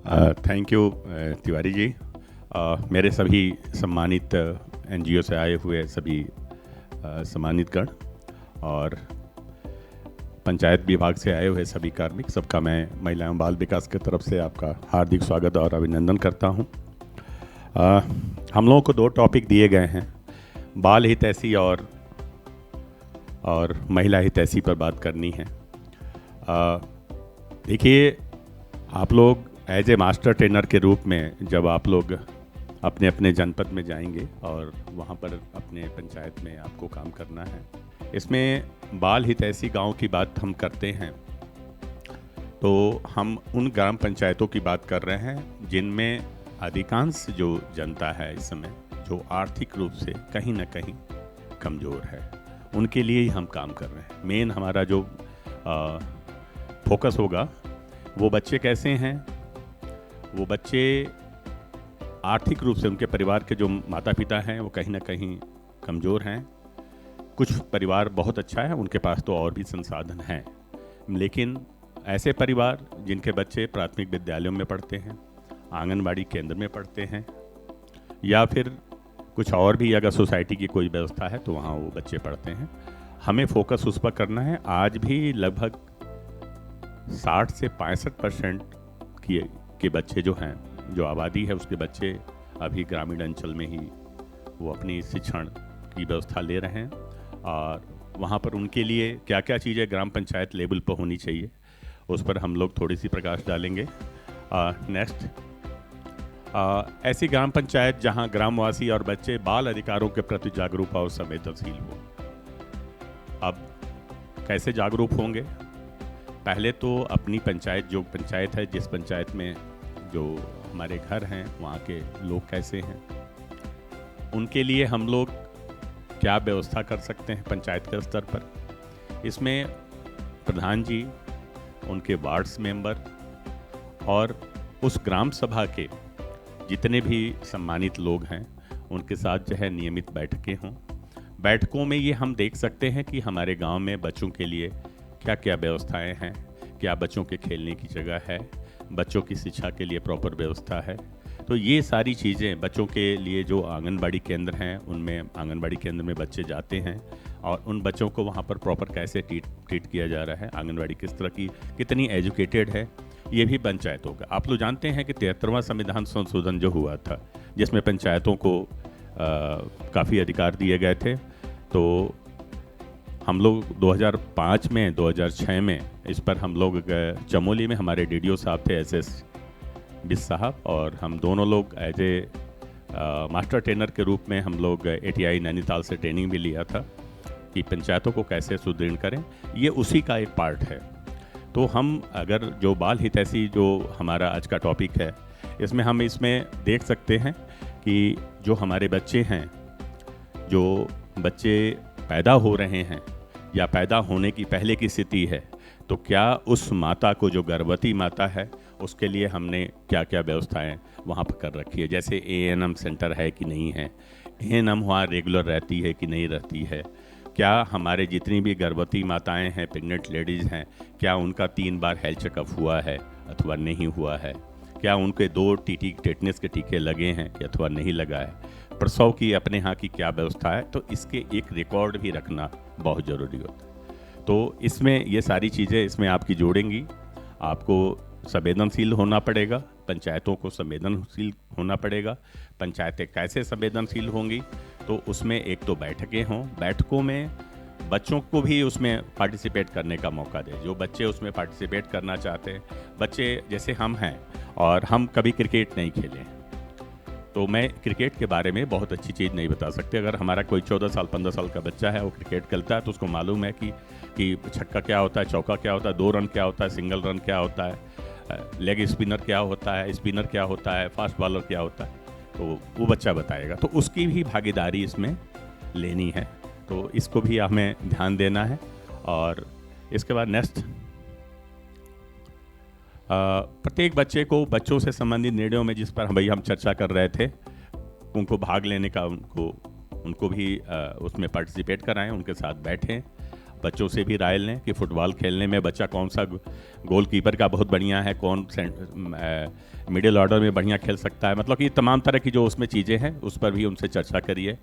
Thank you Tiwari ji. मेरे सभी सम्मानित एनजीओ से आए हुए सभी सम्मानित गण और पंचायत विभाग से आए हुए सभी कार्मिक, सबका मैं महिला एवं बाल विकास की तरफ से आपका हार्दिक स्वागत और अभिनंदन करता हूं। हम लोगों को 2 टॉपिक दिए गए हैं, बाल हितैषी और महिला हितैषी पर बात करनी है। देखिए, आप लोग एज ए मास्टर ट्रेनर के रूप में जब आप लोग अपने अपने जनपद में जाएंगे और वहाँ पर अपने पंचायत में आपको काम करना है, इसमें बाल हितैषी गांव की बात हम करते हैं तो हम उन ग्राम पंचायतों की बात कर रहे हैं जिनमें अधिकांश जो जनता है इस समय जो आर्थिक रूप से कहीं ना कहीं कमज़ोर है, उनके लिए ही हम काम कर रहे हैं। मेन हमारा जो फोकस होगा वो बच्चे कैसे हैं, वो बच्चे आर्थिक रूप से उनके परिवार के जो माता पिता हैं वो कहीं ना कहीं कमज़ोर हैं। कुछ परिवार बहुत अच्छा है, उनके पास तो और भी संसाधन हैं, लेकिन ऐसे परिवार जिनके बच्चे प्राथमिक विद्यालयों में पढ़ते हैं, आंगनबाड़ी केंद्र में पढ़ते हैं, या फिर कुछ और भी अगर सोसाइटी की कोई व्यवस्था है तो वहाँ वो बच्चे पढ़ते हैं, हमें फोकस उस पर करना है। आज भी लगभग 60 से 65% के बच्चे जो हैं, जो आबादी है उसके बच्चे अभी ग्रामीण अंचल में ही वो अपनी शिक्षण की व्यवस्था ले रहे हैं और वहाँ पर उनके लिए क्या क्या चीज़ें ग्राम पंचायत लेवल पर होनी चाहिए उस पर हम लोग थोड़ी सी प्रकाश डालेंगे। नेक्स्ट, ऐसी ग्राम पंचायत जहाँ ग्रामवासी और बच्चे बाल अधिकारों के प्रति जागरूक और संवेदनशील हो। अब कैसे जागरूक होंगे? पहले तो अपनी पंचायत, जो पंचायत है, जिस पंचायत में जो हमारे घर हैं वहाँ के लोग कैसे हैं, उनके लिए हम लोग क्या व्यवस्था कर सकते हैं पंचायत के स्तर पर। इसमें प्रधान जी, उनके वार्ड्स मेंबर और उस ग्राम सभा के जितने भी सम्मानित लोग हैं उनके साथ जो है नियमित बैठकें हों। बैठकों में ये हम देख सकते हैं कि हमारे गांव में बच्चों के लिए क्या क्या व्यवस्थाएं हैं, क्या बच्चों के खेलने की जगह है, बच्चों की शिक्षा के लिए प्रॉपर व्यवस्था है। तो ये सारी चीज़ें बच्चों के लिए जो आंगनबाड़ी केंद्र हैं, उनमें आंगनबाड़ी केंद्र में बच्चे जाते हैं और उन बच्चों को वहाँ पर प्रॉपर कैसे ट्रीट किया जा रहा है, आंगनबाड़ी किस तरह की, कितनी एजुकेटेड है, ये भी पंचायतों का। आप लोग जानते हैं कि 73वां संविधान संशोधन जो हुआ था जिसमें पंचायतों को काफ़ी अधिकार दिए गए थे, तो हम लोग 2005 में 2006 में इस पर हम लोग चमोली में हमारे डीडीओ साहब थे SS बिस साहब, और हम दोनों लोग एज ए मास्टर ट्रेनर के रूप में हम लोग ATI नैनीताल से ट्रेनिंग भी लिया था कि पंचायतों को कैसे सुदृढ़ करें। ये उसी का एक पार्ट है। तो हम अगर जो बाल हितैषी जो हमारा आज का टॉपिक है, इसमें देख सकते हैं कि जो हमारे बच्चे हैं, जो बच्चे पैदा हो रहे हैं या पैदा होने की पहले की स्थिति है, तो क्या उस माता को, जो गर्भवती माता है, उसके लिए हमने क्या क्या व्यवस्थाएं वहाँ पर कर रखी है। जैसे ANM सेंटर है कि नहीं है, ANM वहाँ रेगुलर रहती है कि नहीं रहती है, क्या हमारे जितनी भी गर्भवती माताएं हैं, प्रेग्नेंट लेडीज़ हैं, क्या उनका 3 बार हेल्थ चेकअप हुआ है अथवा नहीं हुआ है, क्या उनके 2 टेटनस के टीके लगे हैं कि अथवा नहीं लगा है, प्रसव की अपने यहाँ की क्या व्यवस्था है। तो इसके एक रिकॉर्ड भी रखना बहुत ज़रूरी होता है। तो इसमें ये सारी चीज़ें इसमें आपकी जोड़ेंगी। आपको संवेदनशील होना पड़ेगा, पंचायतों को संवेदनशील होना पड़ेगा। पंचायतें कैसे संवेदनशील होंगी? तो उसमें एक तो बैठकें हों, बैठकों में बच्चों को भी उसमें पार्टिसिपेट करने का मौका दें। जो बच्चे उसमें पार्टिसिपेट करना चाहते हैं, बच्चे जैसे हम हैं और हम कभी क्रिकेट नहीं खेले, तो मैं क्रिकेट के बारे में बहुत अच्छी चीज़ नहीं बता सकते। अगर हमारा कोई 14 साल 15 साल का बच्चा है, वो क्रिकेट खेलता है, तो उसको मालूम है कि छक्का क्या होता है, चौका क्या होता है, 2 रन क्या होता है, सिंगल रन क्या होता है, लेग स्पिनर क्या होता है, स्पिनर क्या होता है, फास्ट बॉलर क्या होता है, तो वो बच्चा बताएगा। तो उसकी भी भागीदारी इसमें लेनी है, तो इसको भी हमें ध्यान देना है। और इसके बाद नेक्स्ट, प्रत्येक बच्चे को बच्चों से संबंधित निर्णयों में जिस पर हम चर्चा कर रहे थे, उनको भाग लेने का, उनको भी उसमें पार्टिसिपेट कराएं, उनके साथ बैठें बच्चों से भी राय लें कि फुटबॉल खेलने में बच्चा कौन सा गोलकीपर का बहुत बढ़िया है, कौन मिडिल ऑर्डर में बढ़िया खेल सकता है, मतलब कि तमाम तरह की जो उसमें चीज़ें हैं उस पर भी उनसे चर्चा करिए।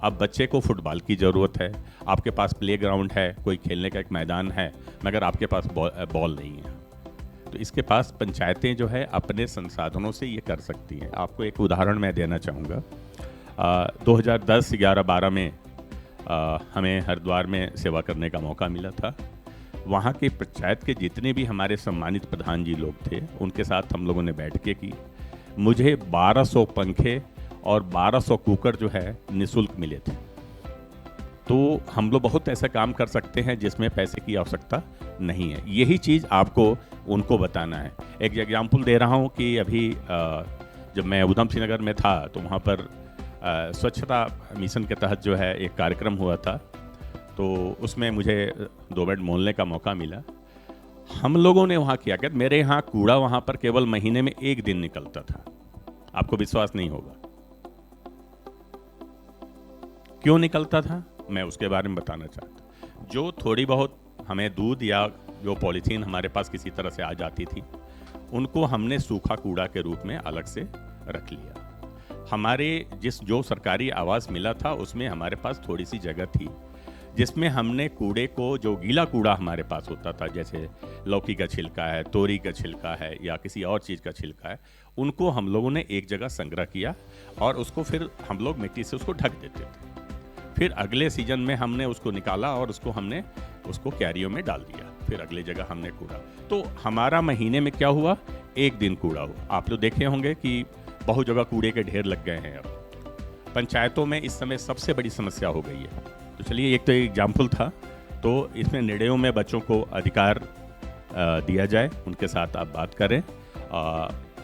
अब बच्चे को फुटबॉल की ज़रूरत है, आपके पास प्ले ग्राउंड है, कोई खेलने का एक मैदान है, मगर आपके पास बॉल नहीं है, तो इसके पास पंचायतें जो है अपने संसाधनों से ये कर सकती हैं। आपको एक उदाहरण मैं देना चाहूँगा। 2010, 11, 12 में हमें हरिद्वार में सेवा करने का मौका मिला था। वहाँ के पंचायत के जितने भी हमारे सम्मानित प्रधान जी लोग थे, उनके साथ हम लोगों ने बैठकें की। मुझे 1200 पंखे और 1200 कुकर जो है निःशुल्क मिले थे। तो हम लोग बहुत ऐसा काम कर सकते हैं जिसमें पैसे की आवश्यकता नहीं है। यही चीज़ आपको उनको बताना है। एक एग्जाम्पल दे रहा हूँ कि अभी जब मैं उधम सिंह नगर में था तो वहाँ पर स्वच्छता मिशन के तहत जो है एक कार्यक्रम हुआ था, तो उसमें मुझे 2 मिनट बोलने का मौका मिला। हम लोगों ने वहाँ किया क्या, मेरे यहाँ कूड़ा वहाँ पर केवल महीने में 1 दिन निकलता था। आपको विश्वास नहीं होगा क्यों निकलता था, मैं उसके बारे में बताना चाहता। जो थोड़ी बहुत हमें दूध या जो पॉलीथीन हमारे पास किसी तरह से आ जाती थी, उनको हमने सूखा कूड़ा के रूप में अलग से रख लिया। हमारे जो सरकारी आवास मिला था उसमें हमारे पास थोड़ी सी जगह थी जिसमें हमने कूड़े को, जो गीला कूड़ा हमारे पास होता था, जैसे लौकी का छिलका है, तोरी का छिलका है या किसी और चीज़ का छिलका है, उनको हम लोगों ने एक जगह संग्रह किया और उसको फिर हम लोग मिट्टी से उसको ढक देते थे। फिर अगले सीजन में हमने उसको निकाला और उसको कैरियों में डाल दिया। फिर अगले जगह हमने कूड़ा, तो हमारा महीने में क्या हुआ, 1 दिन कूड़ा हुआ। आप लोग देखे होंगे कि बहुत जगह कूड़े के ढेर लग गए हैं। अब पंचायतों में इस समय सबसे बड़ी समस्या हो गई है। तो चलिए, एक तो एग्जाम्पल था, तो इसमें निर्णयों में बच्चों को अधिकार दिया जाए, उनके साथ आप बात करें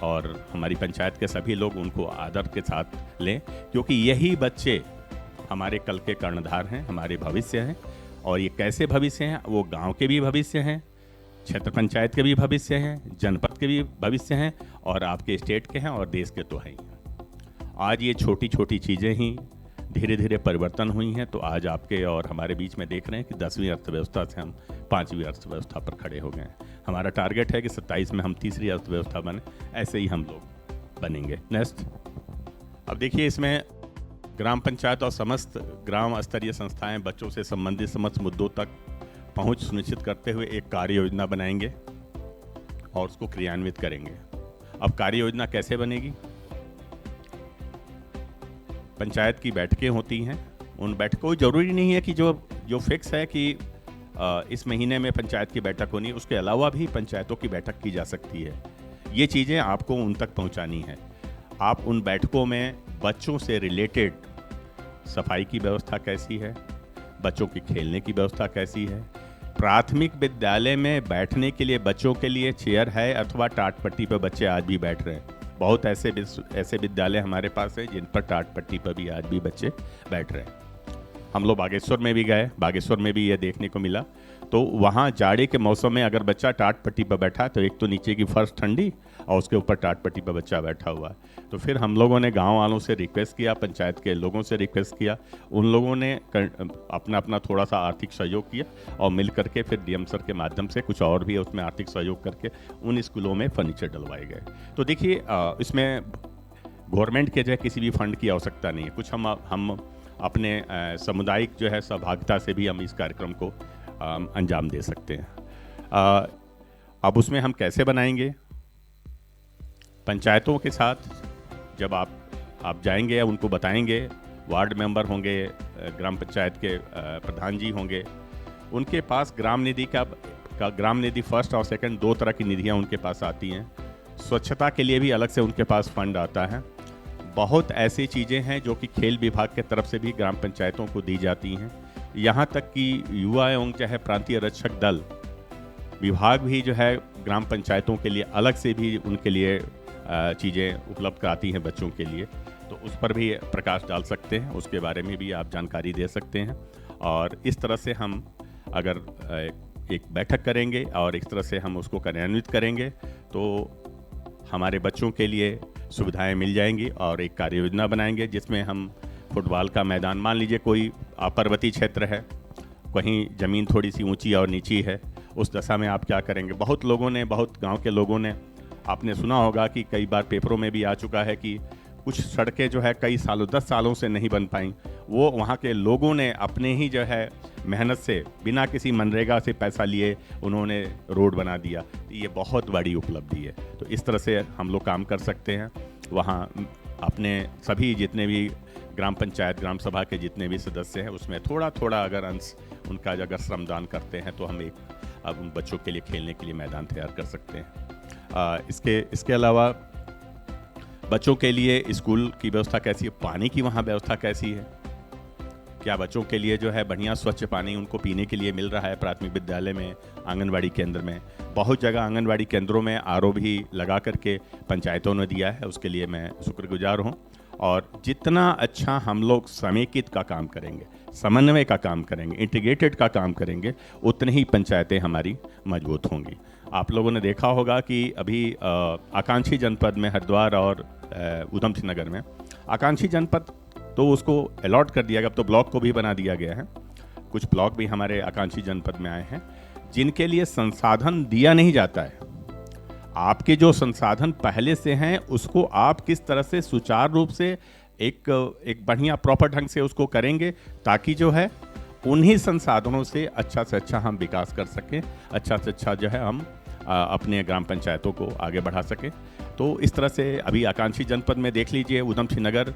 और हमारी पंचायत के सभी लोग उनको आदर के साथ लें, क्योंकि यही बच्चे हमारे कल के कर्णधार हैं, हमारे भविष्य हैं। और ये कैसे भविष्य हैं, वो गांव के भी भविष्य हैं, क्षेत्र पंचायत के भी भविष्य हैं, जनपद के भी भविष्य हैं और आपके स्टेट के हैं और देश के तो हैं ही। आज ये छोटी छोटी चीज़ें ही धीरे धीरे परिवर्तन हुई हैं। तो आज आपके और हमारे बीच में देख रहे हैं कि 10वीं अर्थव्यवस्था से हम 5वीं अर्थव्यवस्था पर खड़े हो गए हैं। हमारा टारगेट है कि 27 में हम तीसरी अर्थव्यवस्था बने, ऐसे ही हम लोग बनेंगे। नेक्स्ट, अब देखिए, इसमें ग्राम पंचायत और समस्त ग्राम स्तरीय संस्थाएं बच्चों से संबंधित समस्त मुद्दों तक पहुंच सुनिश्चित करते हुए एक कार्य योजना बनाएंगे और उसको क्रियान्वित करेंगे। अब कार्य योजना कैसे बनेगी? पंचायत की बैठकें होती हैं, उन बैठकों, जरूरी नहीं है कि जो फिक्स है कि इस महीने में पंचायत की बैठक होनी, उसके अलावा भी पंचायतों की बैठक की जा सकती है। ये चीज़ें आपको उन तक पहुंचानी है। आप उन बैठकों में बच्चों से रिलेटेड सफाई की व्यवस्था कैसी है, बच्चों की खेलने की व्यवस्था कैसी है, प्राथमिक विद्यालय में बैठने के लिए बच्चों के लिए चेयर है अथवा टाट पट्टी पर बच्चे आज भी बैठ रहे हैं। बहुत ऐसे विद्यालय हमारे पास है जिन पर टाट पट्टी पर भी आज भी बच्चे बैठ रहे हैं। हम लोग बागेश्वर में भी गए, बागेश्वर में भी ये देखने को मिला। तो वहाँ जाड़े के मौसम में अगर बच्चा टाट पट्टी पर बैठा तो एक तो नीचे की फर्श ठंडी और उसके ऊपर टाट पट्टी पर बच्चा बैठा हुआ है। तो फिर हम लोगों ने गांव वालों से रिक्वेस्ट किया, पंचायत के लोगों से रिक्वेस्ट किया, उन लोगों ने अपना अपना थोड़ा सा आर्थिक सहयोग किया और मिल करके फिर डीएम सर के माध्यम से कुछ और भी उसमें आर्थिक सहयोग करके उन स्कूलों में फर्नीचर डलवाए गए। तो देखिए, इसमें गवर्नमेंट के जो है किसी भी फंड की आवश्यकता नहीं है। कुछ हम अपने सामुदायिक जो है सहभागिता से भी हम इस कार्यक्रम को अंजाम दे सकते हैं। अब उसमें हम कैसे बनाएंगे? पंचायतों के साथ जब आप जाएंगे या उनको बताएंगे, वार्ड मेंबर होंगे, ग्राम पंचायत के प्रधान जी होंगे, उनके पास ग्राम निधि फर्स्ट और सेकंड 2 तरह की निधियां उनके पास आती हैं। स्वच्छता के लिए भी अलग से उनके पास फंड आता है। बहुत ऐसी चीज़ें हैं जो कि खेल विभाग के तरफ से भी ग्राम पंचायतों को दी जाती हैं। यहाँ तक कि युवा एवं चाहे प्रांतीय रक्षक दल विभाग भी जो है ग्राम पंचायतों के लिए अलग से भी उनके लिए चीज़ें उपलब्ध कराती हैं बच्चों के लिए। तो उस पर भी प्रकाश डाल सकते हैं, उसके बारे में भी आप जानकारी दे सकते हैं। और इस तरह से हम अगर एक बैठक करेंगे और इस तरह से हम उसको कार्यान्वित करेंगे तो हमारे बच्चों के लिए सुविधाएं मिल जाएंगी और एक कार्य योजना बनाएंगे जिसमें हम फुटबॉल का मैदान, मान लीजिए कोई पर्वतीय क्षेत्र है कहीं ज़मीन थोड़ी सी ऊंची और नीची है, उस दशा में आप क्या करेंगे। बहुत लोगों ने, बहुत गांव के लोगों ने, आपने सुना होगा कि कई बार पेपरों में भी आ चुका है कि कुछ सड़कें जो है कई सालों, 10 सालों से नहीं बन पाई। वो वहाँ के लोगों ने अपने ही जो है मेहनत से, बिना किसी मनरेगा से पैसा लिए उन्होंने रोड बना दिया। तो ये बहुत बड़ी उपलब्धि है। तो इस तरह से हम लोग काम कर सकते हैं। वहाँ अपने सभी जितने भी ग्राम पंचायत, ग्राम सभा के जितने भी सदस्य हैं, उसमें थोड़ा थोड़ा अगर अंश उनका अगर श्रमदान करते हैं तो हम अब उन बच्चों के लिए खेलने के लिए मैदान तैयार कर सकते हैं। इसके अलावा बच्चों के लिए स्कूल की व्यवस्था कैसी है, पानी की वहाँ व्यवस्था कैसी है, क्या बच्चों के लिए जो है बढ़िया स्वच्छ पानी उनको पीने के लिए मिल रहा है। प्राथमिक विद्यालय में, आंगनवाड़ी केंद्र में, बहुत जगह आंगनवाड़ी केंद्रों में आरओ भी लगा करके पंचायतों ने दिया है, उसके लिए मैं शुक्रगुजार हूँ। और जितना अच्छा हम लोग समेकित का काम करेंगे, समन्वय का काम करेंगे, इंटीग्रेटेड का काम करेंगे, उतनी ही पंचायतें हमारी मजबूत होंगी। आप लोगों ने देखा होगा कि अभी आकांक्षी जनपद में, हरिद्वार और ऊधम सिंह नगर में, आकांक्षी जनपद तो उसको अलॉट कर दिया गया, अब तो ब्लॉक को भी बना दिया गया है। कुछ ब्लॉक भी हमारे आकांक्षी जनपद में आए हैं जिनके लिए संसाधन दिया नहीं जाता है। आपके जो संसाधन पहले से हैं उसको आप किस तरह से सुचारू रूप से एक बढ़िया प्रॉपर ढंग से उसको करेंगे, ताकि जो है उन्हीं संसाधनों से अच्छा हम विकास कर सकें, अच्छा से अच्छा जो है हम अपने ग्राम पंचायतों को आगे बढ़ा सकें। तो इस तरह से अभी आकांक्षी जनपद में देख लीजिए, ऊधम सिंह नगर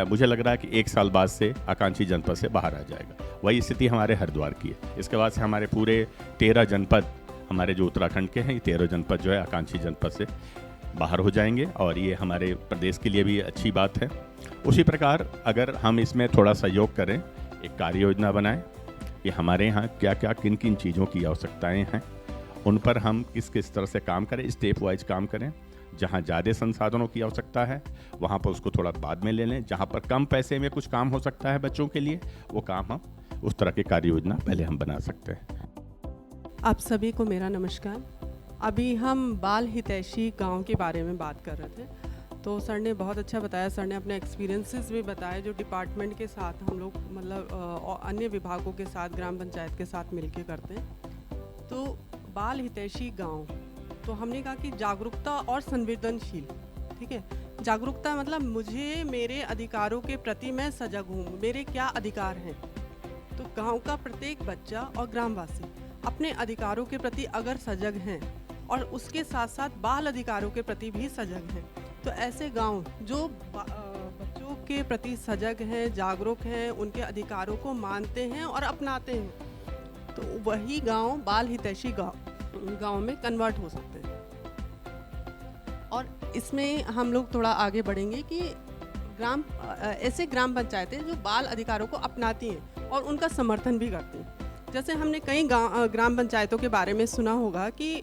मुझे लग रहा है कि 1 साल बाद से आकांक्षी जनपद से बाहर आ जाएगा। वही स्थिति हमारे हरिद्वार की है। इसके बाद से हमारे पूरे 13 जनपद, हमारे जो उत्तराखंड के हैं, ये 13 जनपद जो है आकांक्षी जनपद से बाहर हो जाएंगे, और ये हमारे प्रदेश के लिए भी अच्छी बात है। उसी प्रकार अगर हम इसमें थोड़ा सहयोग करें, एक कार्य योजना बनाएं कि हमारे यहाँ क्या क्या किन किन चीज़ों की आवश्यकताएं हैं, उन पर हम किस किस तरह से काम करें, स्टेप वाइज काम करें। जहाँ ज़्यादा संसाधनों की आवश्यकता है वहाँ पर उसको थोड़ा बाद में ले लें, जहाँ पर कम पैसे में कुछ काम हो सकता है बच्चों के लिए, वो काम हम उस तरह की कार्य योजना पहले हम बना सकते हैं। आप सभी को मेरा नमस्कार। अभी हम बाल हितैषी गांव के बारे में बात कर रहे थे, तो सर ने बहुत अच्छा बताया। सर ने अपने एक्सपीरियंसेस भी बताए जो डिपार्टमेंट के साथ हम लोग मतलब अन्य विभागों के साथ, ग्राम पंचायत के साथ मिलके करते हैं। तो बाल हितैषी गांव, तो हमने कहा कि जागरूकता और संवेदनशील, ठीक है। जागरूकता मतलब मुझे मेरे अधिकारों के प्रति मैं सजग हूँ, मेरे क्या अधिकार हैं। तो गांव का प्रत्येक बच्चा और ग्रामवासी अपने अधिकारों के प्रति अगर सजग हैं और उसके साथ साथ बाल अधिकारों के प्रति भी सजग हैं, तो ऐसे गांव जो बच्चों के प्रति सजग हैं, जागरूक हैं, उनके अधिकारों को मानते हैं और अपनाते हैं, तो वही गांव बाल हितैषी गांव में कन्वर्ट हो सकते हैं। और इसमें हम लोग थोड़ा आगे बढ़ेंगे कि ऐसे ग्राम पंचायतें जो बाल अधिकारों को अपनाती हैं और उनका समर्थन भी करती हैं। जैसे हमने कई ग्राम पंचायतों के बारे में सुना होगा कि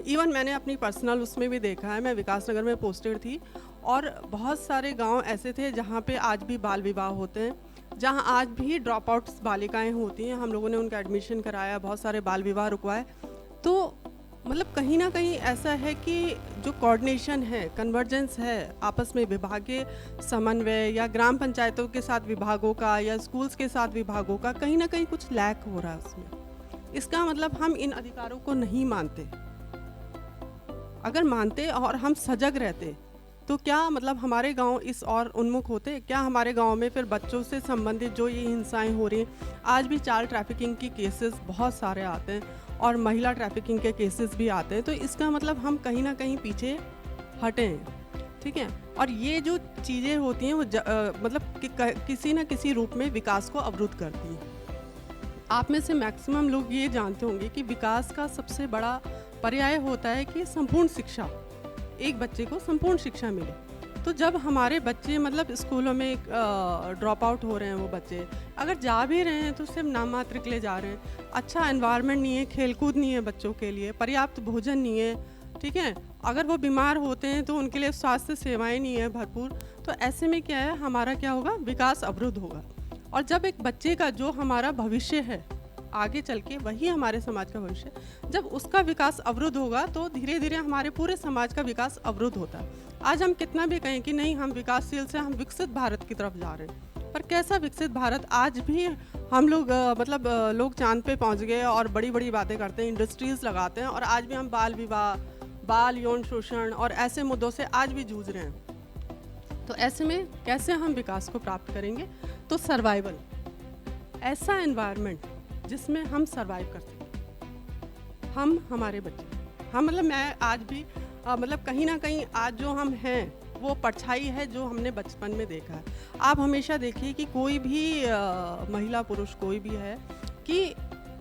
इवन मैंने अपनी पर्सनल उसमें भी देखा है। मैं विकासनगर में पोस्टेड थी और बहुत सारे गांव ऐसे थे जहां पे आज भी बाल विवाह होते हैं, जहां आज भी ड्रॉप आउट्स बालिकाएं होती हैं। हम लोगों ने उनका एडमिशन कराया, बहुत सारे बाल विवाह रुकवाए। तो मतलब कहीं ना कहीं ऐसा है कि जो कोऑर्डिनेशन है, कन्वर्जेंस है आपस में, विभागीय समन्वय या ग्राम पंचायतों के साथ विभागों का या स्कूल्स के साथ विभागों का, कहीं ना कहीं कुछ लैक हो रहा है उसमें। इसका मतलब हम इन अधिकारों को नहीं मानते। अगर मानते और हम सजग रहते तो क्या मतलब हमारे गांव इस और उन्मुख होते? क्या हमारे गांव में फिर बच्चों से संबंधित जो ये हिंसाएं हो रही हैं, आज भी चाइल्ड ट्रैफिकिंग की केसेस बहुत सारे आते हैं और महिला ट्रैफिकिंग के केसेस भी आते हैं, तो इसका मतलब हम कहीं ना कहीं पीछे हटे हैं, ठीक है। और ये जो चीज़ें होती हैं वो मतलब किसी न किसी रूप में विकास को अवरुद्ध करती हैं। आप में से मैक्सिमम लोग ये जानते होंगे कि विकास का सबसे बड़ा पर्याय होता है कि संपूर्ण शिक्षा, एक बच्चे को संपूर्ण शिक्षा मिले। तो जब हमारे बच्चे मतलब स्कूलों में ड्रॉप आउट हो रहे हैं, वो बच्चे अगर जा भी रहे हैं तो सिर्फ नाम मात्र के लिए जा रहे हैं, अच्छा एनवायरनमेंट नहीं है, खेलकूद नहीं है बच्चों के लिए, पर्याप्त भोजन नहीं है, ठीक है। अगर वो बीमार होते हैं तो उनके लिए स्वास्थ्य सेवाएं नहीं है भरपूर, तो ऐसे में क्या है, हमारा क्या होगा, विकास अवरुद्ध होगा। और जब एक बच्चे का जो हमारा भविष्य है आगे चल के, वही हमारे समाज का भविष्य, जब उसका विकास अवरुद्ध होगा तो धीरे धीरे हमारे पूरे समाज का विकास अवरुद्ध होता है। आज हम कितना भी कहें कि नहीं हम विकासशील से हम विकसित भारत की तरफ जा रहे हैं, पर कैसा विकसित भारत, आज भी हम लोग लोग चांद पे पहुंच गए और बड़ी बड़ी बातें करते हैं, इंडस्ट्रीज लगाते हैं, और आज भी हम बाल विवाह, बाल यौन शोषण और ऐसे मुद्दों से आज भी जूझ रहे हैं। तो ऐसे में कैसे हम विकास को प्राप्त करेंगे? तो सर्वाइवल, ऐसा एनवायरनमेंट जिसमें हम सर्वाइव कर सकें, हम, हमारे बच्चे, हम, मैं आज भी कहीं ना कहीं आज जो हम हैं वो परछाई है जो हमने बचपन में देखा है। आप हमेशा देखिए कि कोई भी महिला पुरुष कोई भी है कि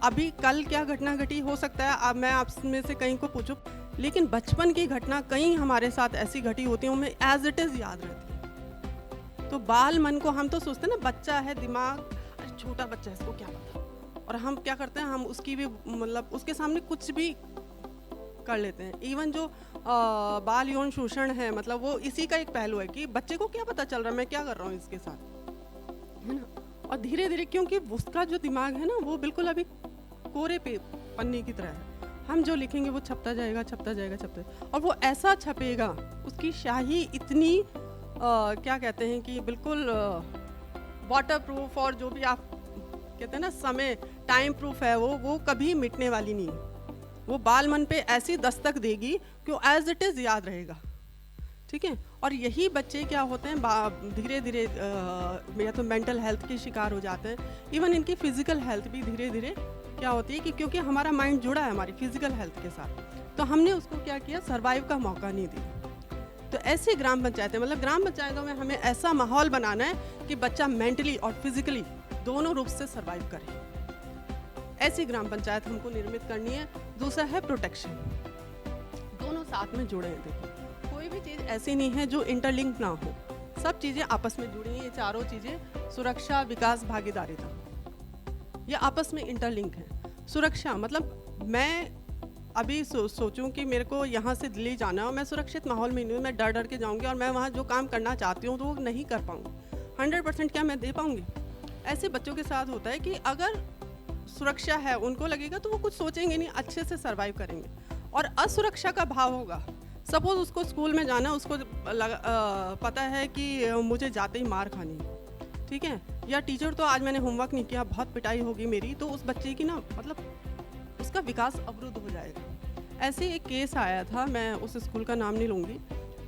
अभी कल क्या घटना घटी हो सकता है, अब मैं आप में से कहीं को पूछूं, लेकिन बचपन की घटना कहीं हमारे साथ ऐसी घटी होती है, हमें एज इट इज़ याद रहती है। तो बाल मन को हम तो सोचते हैं ना, बच्चा है, दिमाग, अरे छोटा बच्चा है, इसको क्या पता, और हम क्या करते हैं, हम उसकी भी उसके सामने कुछ भी कर लेते हैं। इवन जो बाल यौन शोषण है, वो इसी का एक पहलू है कि बच्चे को क्या पता चल रहा है मैं क्या कर रहा हूँ इसके साथ, है ना। और धीरे धीरे, क्योंकि उसका जो दिमाग है ना वो बिल्कुल अभी कोरे पे पन्नी की तरह है, हम जो लिखेंगे वो छपता जाएगा, और वो ऐसा छपेगा, उसकी स्याही इतनी क्या कहते हैं कि बिल्कुल वाटर प्रूफ, और जो भी आप कहते हैं ना समय टाइम प्रूफ है, वो कभी मिटने वाली नहीं है। वो बाल मन पे ऐसी दस्तक देगी कि एज इट इज़ याद रहेगा, ठीक है। और यही बच्चे क्या होते हैं, धीरे धीरे या तो मेंटल हेल्थ के शिकार हो जाते हैं, इवन इनकी फिजिकल हेल्थ भी धीरे धीरे क्या होती है कि क्योंकि हमारा माइंड जुड़ा है हमारी फिजिकल हेल्थ के साथ, तो हमने उसको क्या किया, सर्वाइव का मौका नहीं दिया। तो ऐसी ग्राम पंचायतें, ग्राम पंचायतों में हमें ऐसा माहौल बनाना है कि बच्चा मेंटली और फिजिकली दोनों रूप से सर्वाइव करे, ऐसी ग्राम पंचायत हमको निर्मित करनी है। दूसरा है प्रोटेक्शन, दोनों साथ में जुड़े हैं। देखो, कोई भी चीज़ ऐसी नहीं है जो इंटरलिंक ना हो, सब चीज़ें आपस में जुड़ी हैं। ये चारों चीज़ें, सुरक्षा, विकास, भागीदारिता, ये आपस में इंटरलिंक है। सुरक्षा मैं अभी सोचूं कि मेरे को यहाँ से दिल्ली जाना और मैं सुरक्षित माहौल में नहीं हूँ, मैं डर के जाऊँगी और मैं वहाँ जो काम करना चाहती हूँ तो वो नहीं कर पाऊँगी, 100% क्या मैं दे पाऊँगी? ऐसे बच्चों के साथ होता है कि अगर सुरक्षा है, उनको लगेगा तो वो कुछ सोचेंगे नहीं, अच्छे से सर्वाइव करेंगे। और असुरक्षा का भाव होगा, सपोज उसको स्कूल में जाना, उसको पता है कि मुझे जाते ही मार खानी, ठीक है, या टीचर तो आज मैंने होमवर्क नहीं किया, बहुत पिटाई होगी मेरी, तो उस बच्चे की ना उसका विकास अवरुद्ध हो जाएगा। ऐसे एक केस आया था, मैं उस स्कूल का नाम नहीं लूँगी,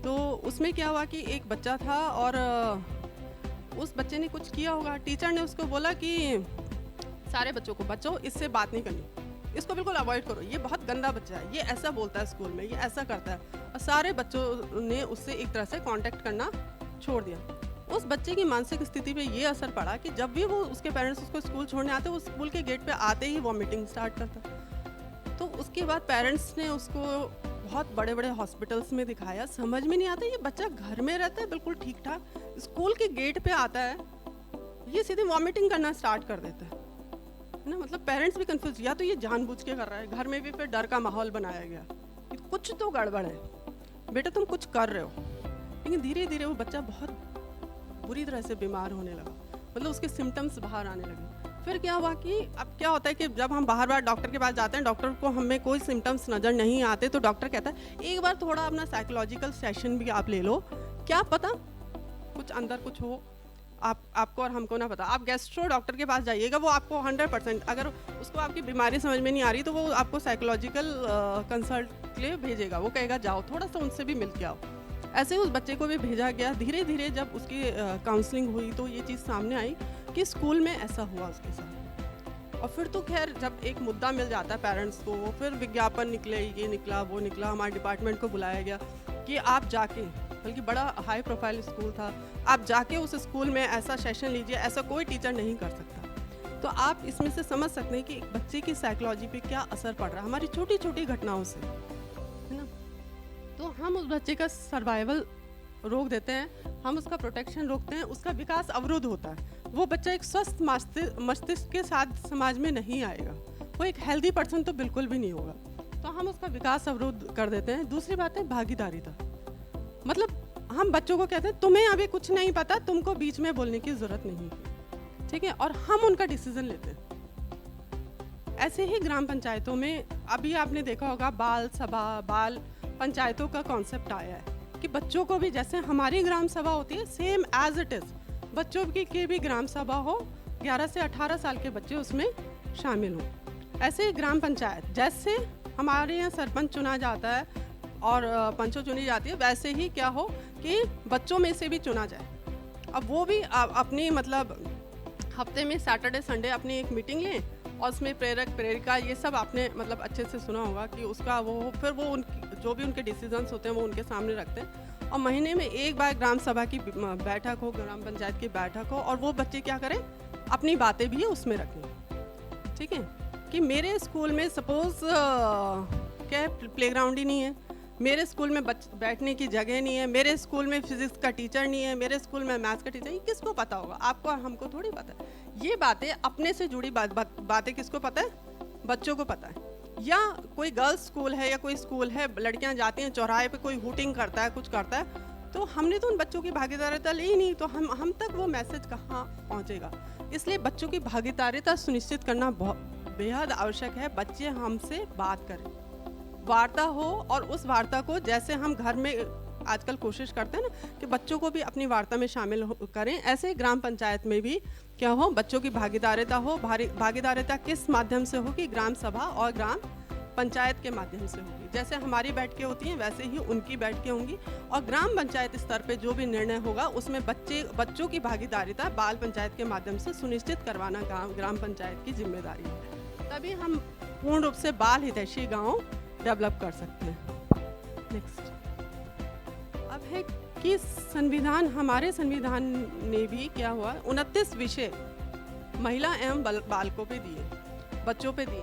तो उसमें क्या हुआ कि एक बच्चा था और उस बच्चे ने कुछ किया होगा, टीचर ने उसको बोला कि सारे बच्चों को, बच्चों इससे बात नहीं करनी, इसको बिल्कुल अवॉइड करो, ये बहुत गंदा बच्चा है, ये ऐसा बोलता है स्कूल में, ये ऐसा करता है। और सारे बच्चों ने उससे एक तरह से कांटेक्ट करना छोड़ दिया। उस बच्चे की मानसिक स्थिति पे ये असर पड़ा कि जब भी वो उसके पेरेंट्स उसको स्कूल छोड़ने आते, वो स्कूल के गेट पे आते ही वॉमिटिंग स्टार्ट करता। तो उसके बाद पेरेंट्स ने उसको बहुत बड़े बड़े हॉस्पिटल्स में दिखाया, समझ में नहीं आता, ये बच्चा घर में रहता है बिल्कुल ठीक ठाक, स्कूल के गेट पे आता है, ये सीधे वॉमिटिंग करना स्टार्ट कर देता है ना। पेरेंट्स भी कंफ्यूज, या तो ये जानबूझ के कर रहा है, घर में भी फिर डर का माहौल बनाया गया, कुछ तो गड़बड़ है, बेटा तुम कुछ कर रहे हो। लेकिन धीरे धीरे वो बच्चा बहुत बुरी तरह से बीमार होने लगा, उसके सिम्टम्स बाहर आने लगे। फिर क्या हुआ कि अब क्या होता है कि जब हम बार डॉक्टर के पास जाते हैं, डॉक्टर को हमें कोई सिम्टम्स नज़र नहीं आते, तो डॉक्टर कहता है एक बार थोड़ा अपना साइकोलॉजिकल सेशन भी आप ले लो, क्या पता कुछ अंदर कुछ हो, आपको और हमको ना पता। आप गैस्ट्रो डॉक्टर के पास जाइएगा, वो आपको 100%, अगर उसको आपकी बीमारी समझ में नहीं आ रही तो वो आपको साइकोलॉजिकल कंसल्ट के लिए भेजेगा, वो कहेगा जाओ थोड़ा सा उनसे भी मिल के आओ। ऐसे ही उस बच्चे को भी भेजा गया। धीरे धीरे जब उसकी काउंसलिंग हुई तो ये चीज़ सामने आई कि स्कूल में ऐसा हुआ उसके साथ। और फिर तो खैर जब एक मुद्दा मिल जाता है पेरेंट्स को, फिर विज्ञापन निकले, ये निकला वो निकला, हमारे डिपार्टमेंट को बुलाया गया कि आप जाके, बल्कि बड़ा हाई प्रोफाइल स्कूल था, आप जाके उस स्कूल में ऐसा सेशन लीजिए, ऐसा कोई टीचर नहीं कर सकता। तो आप इसमें से समझ सकते हैं कि एक बच्चे की साइकोलॉजी पे क्या असर पड़ रहा है हमारी छोटी छोटी घटनाओं से, है ना। तो हम उस बच्चे का सर्वाइवल रोक देते हैं, हम उसका प्रोटेक्शन रोकते हैं, उसका विकास अवरुद्ध होता है। वो बच्चा एक स्वस्थ मस्तिष्क के साथ समाज में नहीं आएगा, वो एक हेल्दी पर्सन तो बिल्कुल भी नहीं होगा। तो हम उसका विकास अवरुद्ध कर देते हैं। दूसरी बात है भागीदारिता, हम बच्चों को कहते हैं तुम्हें अभी कुछ नहीं पता, तुमको बीच में बोलने की जरूरत नहीं, ठीक है, और हम उनका डिसीजन लेते हैं। ऐसे ही ग्राम पंचायतों में अभी आपने देखा होगा बाल सभा, बाल पंचायतों का कॉन्सेप्ट आया है कि बच्चों को भी जैसे हमारी ग्राम सभा होती है सेम एज इट इज़ बच्चों की भी ग्राम सभा हो, 11 से 18 साल के बच्चे उसमें शामिल हों। ऐसे ही ग्राम पंचायत, जैसे हमारे यहाँ सरपंच चुना जाता है और पंचों चुनी जाती है, वैसे ही क्या हो कि बच्चों में से भी चुना जाए। अब वो भी अपनी मतलब हफ्ते में सैटरडे संडे अपनी एक मीटिंग लें और उसमें प्रेरक प्रेरिका ये सब आपने मतलब अच्छे से सुना होगा कि उसका वो फिर वो जो भी उनके डिसीजंस होते हैं वो उनके सामने रखते हैं और महीने में एक बार ग्राम सभा की बैठक हो, ग्राम पंचायत की बैठक हो और वो बच्चे क्या करें, अपनी बातें भी उसमें रखें। ठीक है कि मेरे स्कूल में सपोज क्या प्लेग्राउंड ही नहीं है, मेरे स्कूल में बैठने की जगह नहीं है, मेरे स्कूल में फिजिक्स का टीचर नहीं है, मेरे स्कूल में मैथ्स का टीचर, ये किसको पता होगा? आपको और हमको थोड़ी पता है। ये बातें अपने से जुड़ी बातें किसको पता है? बच्चों को पता है। या कोई गर्ल्स स्कूल है या कोई स्कूल है, लड़कियां जाती हैं चौराहे पे, कोई हुटिंग करता है, कुछ करता है, तो हमने तो उन बच्चों की भागीदारिता ली ही नहीं, तो हम तक वो मैसेज कहाँ पहुँचेगा? इसलिए बच्चों की भागीदारिता सुनिश्चित करना बहुत बेहद आवश्यक है। बच्चे हमसे बात करें, वार्ता हो, और उस वार्ता को जैसे हम घर में आजकल कोशिश करते हैं ना कि बच्चों को भी अपनी वार्ता में शामिल करें, ऐसे ही ग्राम पंचायत में भी क्या हो, बच्चों की भागीदारिता हो। भागीदारिता किस माध्यम से होगी? ग्राम सभा और ग्राम पंचायत के माध्यम से होगी। जैसे हमारी बैठकें होती हैं वैसे ही उनकी बैठकें होंगी और ग्राम पंचायत स्तर पे जो भी निर्णय होगा उसमें बच्चों की भागीदारिता बाल पंचायत के माध्यम से सुनिश्चित करवाना ग्राम पंचायत की जिम्मेदारी है। तभी हम पूर्ण रूप से बाल हितैषी गाँव डेवलप कर सकते हैं। नेक्स्ट अब है कि संविधान, हमारे संविधान ने भी क्या हुआ, 29 विषय महिला एवं बालकों पे दिए, बच्चों पे दिए।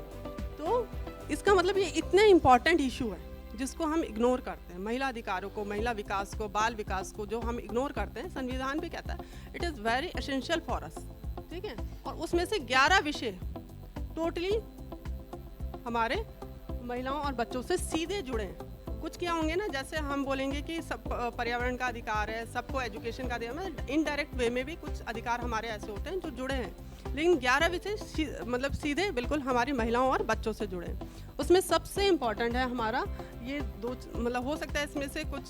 तो इसका मतलब ये इतने इम्पॉर्टेंट इशू है जिसको हम इग्नोर करते हैं। महिला अधिकारों को, महिला विकास को, बाल विकास को जो हम इग्नोर करते हैं, संविधान भी कहता है it is very essential for us. ठीक है, और उसमें से 11 विषय टोटली हमारे महिलाओं और बच्चों से सीधे जुड़े हैं। कुछ क्या होंगे ना, जैसे हम बोलेंगे कि सब पर्यावरण का अधिकार है, सबको एजुकेशन का अधिकार, मतलब इनडायरेक्ट वे में भी कुछ अधिकार हमारे ऐसे होते हैं जो जुड़े हैं, लेकिन 11 विषय मतलब सीधे बिल्कुल हमारी महिलाओं और बच्चों से जुड़े हैं। उसमें सबसे इम्पॉर्टेंट है हमारा ये दो, मतलब हो सकता है इसमें से कुछ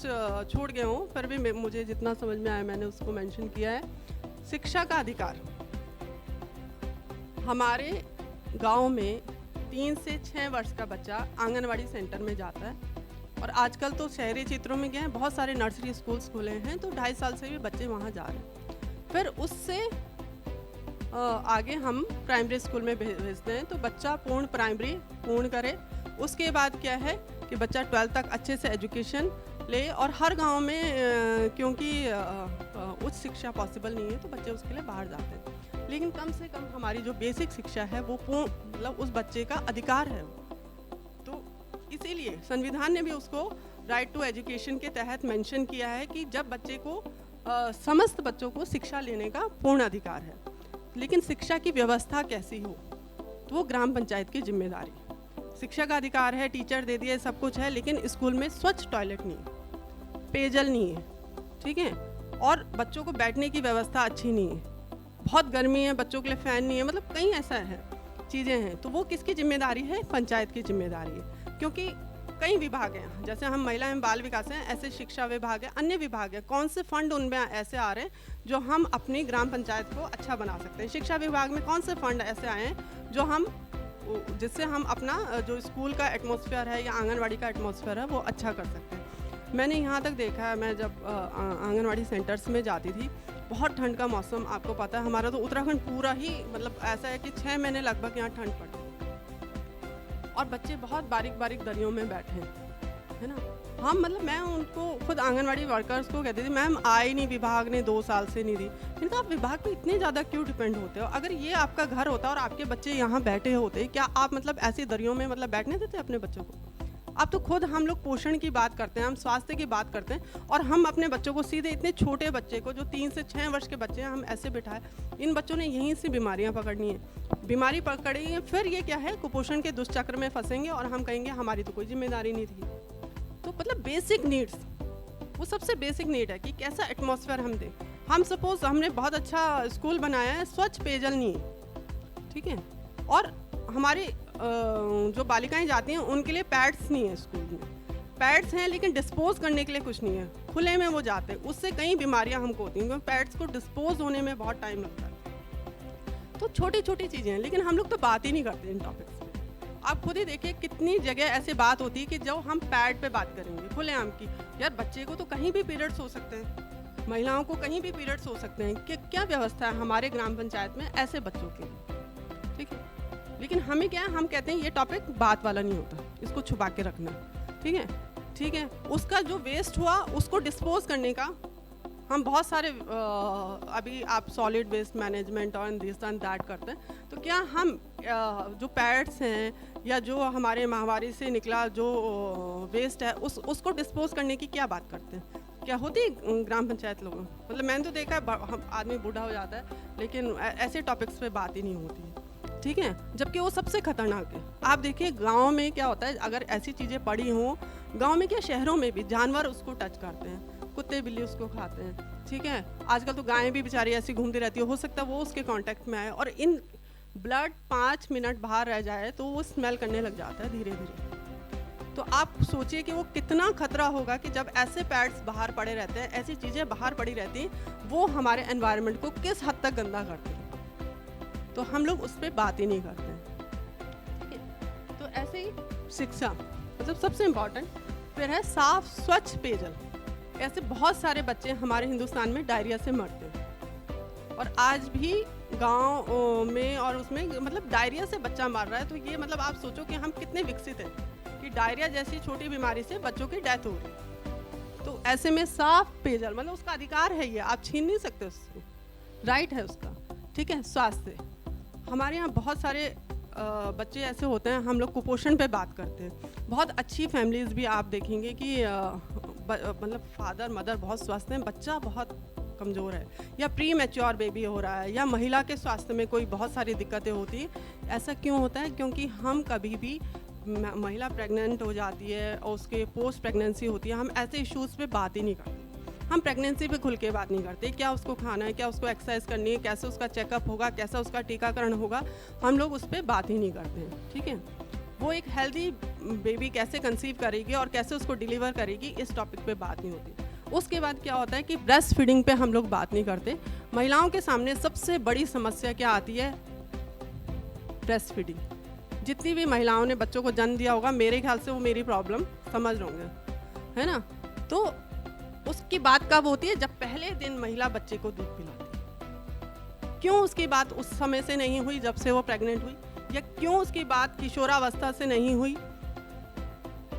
छूट गए हों, फिर भी मुझे जितना समझ में आया मैंने उसको मेंशन किया है। शिक्षा का अधिकार, हमारे गाँव में 3 से 6 वर्ष का बच्चा आंगनवाड़ी सेंटर में जाता है, और आजकल तो शहरी क्षेत्रों में गए हैं, बहुत सारे नर्सरी स्कूल्स खुले हैं, तो 2.5 साल से भी बच्चे वहाँ जा रहे हैं। फिर उससे आगे हम प्राइमरी स्कूल में भेजते हैं, तो बच्चा पूर्ण प्राइमरी पूर्ण करे। उसके बाद क्या है कि बच्चा 12th तक अच्छे से एजुकेशन ले, और हर गांव में क्योंकि उच्च शिक्षा पॉसिबल नहीं है तो बच्चे उसके लिए बाहर जाते हैं, लेकिन कम से कम हमारी जो बेसिक शिक्षा है वो पूर्ण मतलब उस बच्चे का अधिकार है। तो इसीलिए संविधान ने भी उसको राइट टू एजुकेशन के तहत मेंशन किया है कि जब बच्चे को समस्त बच्चों को शिक्षा लेने का पूर्ण अधिकार है, लेकिन शिक्षा की व्यवस्था कैसी हो तो वो ग्राम पंचायत की जिम्मेदारी। शिक्षा का अधिकार है, टीचर दे दिए, सब कुछ है, लेकिन स्कूल में स्वच्छ टॉयलेट नहीं है, पेयजल नहीं है, ठीक है, और बच्चों को बैठने की व्यवस्था अच्छी नहीं है, बहुत गर्मी है, बच्चों के लिए फ़ैन नहीं है, मतलब कई ऐसा है चीज़ें हैं। तो वो किसकी जिम्मेदारी है? पंचायत की जिम्मेदारी है, क्योंकि कई विभाग हैं, जैसे हम महिला एवं बाल विकास हैं, ऐसे शिक्षा विभाग है, अन्य विभाग है, कौन से फंड उनमें ऐसे आ रहे हैं जो हम अपनी ग्राम पंचायत को अच्छा बना सकते हैं। शिक्षा विभाग में कौन से फंड ऐसे आए हैं जो हम जिससे हम अपना जो स्कूल का एटमॉस्फेयर है या आंगनवाड़ी का एटमॉस्फेयर है वो अच्छा कर सकते हैं। मैंने यहाँ तक देखा है, मैं जब आंगनवाड़ी सेंटर्स में जाती थी, बहुत ठंड का मौसम, आपको पता है हमारा तो उत्तराखंड पूरा ही मतलब ऐसा है कि 6 महीने लगभग यहाँ ठंड पड़ती है, और बच्चे बहुत बारीक बारीक दरियों में बैठे हैं, है ना। हम मतलब मैं उनको खुद आंगनवाड़ी वर्कर्स को कहती थी, मैम आई नहीं, विभाग ने 2 साल से नहीं दी। मैंने कहा आप विभाग पे इतने ज़्यादा क्यों डिपेंड होते हो? अगर ये आपका घर होता और आपके बच्चे यहाँ बैठे होते, क्या आप मतलब ऐसी दरियों में मतलब बैठने देते अपने बच्चों को? अब तो खुद हम लोग पोषण की बात करते हैं, हम स्वास्थ्य की बात करते हैं, और हम अपने बच्चों को सीधे इतने छोटे बच्चे को जो 3 से 6 वर्ष के बच्चे हैं हम ऐसे बिठाए, इन बच्चों ने यहीं से बीमारियां पकड़नी है, बीमारी पकड़ी है, फिर ये क्या है कुपोषण के दुष्चक्र में फंसेंगे और हम कहेंगे हमारी तो कोई जिम्मेदारी नहीं थी। तो मतलब बेसिक नीड्स, वो सबसे बेसिक नीड है कि कैसा एटमॉस्फेयर हम दें। हम सपोज हमने बहुत अच्छा स्कूल बनाया है, स्वच्छ पेयजल नहीं है, ठीक है, और हमारी जो बालिकाएं जाती हैं उनके लिए पैड्स नहीं है स्कूल में, पैड्स हैं लेकिन डिस्पोज करने के लिए कुछ नहीं है, खुले में वो जाते हैं, उससे कई बीमारियां हमको होती हैं क्योंकि पैड्स को डिस्पोज होने में बहुत टाइम लगता है। तो छोटी छोटी चीज़ें हैं, लेकिन हम लोग तो बात ही नहीं करते इन टॉपिक्स पे। आप खुद ही देखिए कितनी जगह ऐसे बात होती है कि जो हम पैड पे बात करेंगे खुलेआम की, यार बच्चे को तो कहीं भी पीरियड्स हो सकते हैं, महिलाओं को कहीं भी पीरियड्स हो सकते हैं, कि क्या व्यवस्था है हमारे ग्राम पंचायत में ऐसे बच्चों के लिए, ठीक है। लेकिन हमें क्या है, हम कहते हैं ये टॉपिक बात वाला नहीं होता, इसको छुपा के रखना, ठीक है, ठीक है। उसका जो वेस्ट हुआ उसको डिस्पोज करने का हम बहुत सारे अभी आप सॉलिड वेस्ट मैनेजमेंट और दिस एंड दैट करते हैं, तो क्या हम जो पैड्स हैं या जो हमारे माहवारी से निकला जो वेस्ट है उसको डिस्पोज करने की क्या बात करते हैं? क्या होती है ग्राम पंचायत लोगों, मतलब मैंने तो देखा है हम आदमी बूढ़ा हो जाता है लेकिन ऐसे टॉपिक्स पे बात ही नहीं होती है, ठीक है, जबकि वो सबसे खतरनाक है। आप देखिए गांव में क्या होता है, अगर ऐसी चीज़ें पड़ी हों, गांव में क्या शहरों में भी जानवर उसको टच करते हैं, कुत्ते बिल्ली उसको खाते हैं, ठीक है। आजकल तो गायें भी बेचारी ऐसी घूमती रहती है, हो सकता है वो उसके कांटेक्ट में आए और इन ब्लड 5 मिनट बाहर रह जाए तो वो स्मेल करने लग जाता है धीरे धीरे। तो आप सोचिए कि वो कितना खतरा होगा कि जब ऐसे पैड्स बाहर पड़े रहते हैं, ऐसी चीज़ें बाहर पड़ी रहती हैं, वो हमारे एनवायरनमेंट को किस हद तक गंदा करती हैं, तो हम लोग उस पर बात ही नहीं करते हैं। तो ऐसे ही शिक्षा मतलब सबसे इम्पॉर्टेंट, फिर है साफ स्वच्छ पेयजल। ऐसे बहुत सारे बच्चे हमारे हिंदुस्तान में डायरिया से मरते हैं और आज भी गांव में और उसमें मतलब डायरिया से बच्चा मर रहा है, तो ये मतलब आप सोचो कि हम कितने विकसित हैं कि डायरिया जैसी छोटी बीमारी से बच्चों की डेथ हो रही है। तो ऐसे में साफ पेयजल मतलब उसका अधिकार है, ये आप छीन नहीं सकते, उसको राइट है उसका, ठीक है। स्वास्थ्य, हमारे यहाँ बहुत सारे बच्चे ऐसे होते हैं, हम लोग कुपोषण पे बात करते हैं, बहुत अच्छी फैमिलीज़ भी आप देखेंगे कि मतलब फादर मदर बहुत स्वस्थ हैं, बच्चा बहुत कमज़ोर है, या प्री मैच्योर बेबी हो रहा है, या महिला के स्वास्थ्य में कोई बहुत सारी दिक्कतें होती हैं। ऐसा क्यों होता है? क्योंकि हम कभी भी महिला प्रेग्नेंट हो जाती है और उसके पोस्ट प्रेगनेंसी होती है, हम ऐसे इश्यूज़ पे बात ही नहीं करते। हम प्रेगनेंसी पे खुल के बात नहीं करते, क्या उसको खाना है, क्या उसको एक्सरसाइज करनी है, कैसे उसका चेकअप होगा, कैसा उसका टीकाकरण होगा, हम लोग उस पर बात ही नहीं करते हैं, ठीक है। वो एक हेल्दी बेबी कैसे कंसीव करेगी और कैसे उसको डिलीवर करेगी, इस टॉपिक पे बात नहीं होती। उसके बाद क्या होता है कि ब्रेस्ट फीडिंग पे हम लोग बात नहीं करते। महिलाओं के सामने सबसे बड़ी समस्या क्या आती है? Breast feeding. जितनी भी महिलाओं ने बच्चों को जन्म दिया होगा, मेरे ख्याल से वो मेरी प्रॉब्लम समझ होंगे, है ना। तो उसकी बात कब होती है? जब पहले दिन महिला बच्चे को दूध पिलाती है। क्यों उसकी बात उस समय से नहीं हुई जब से वो प्रेग्नेंट हुई, या क्यों उसकी बात किशोरावस्था से नहीं हुई?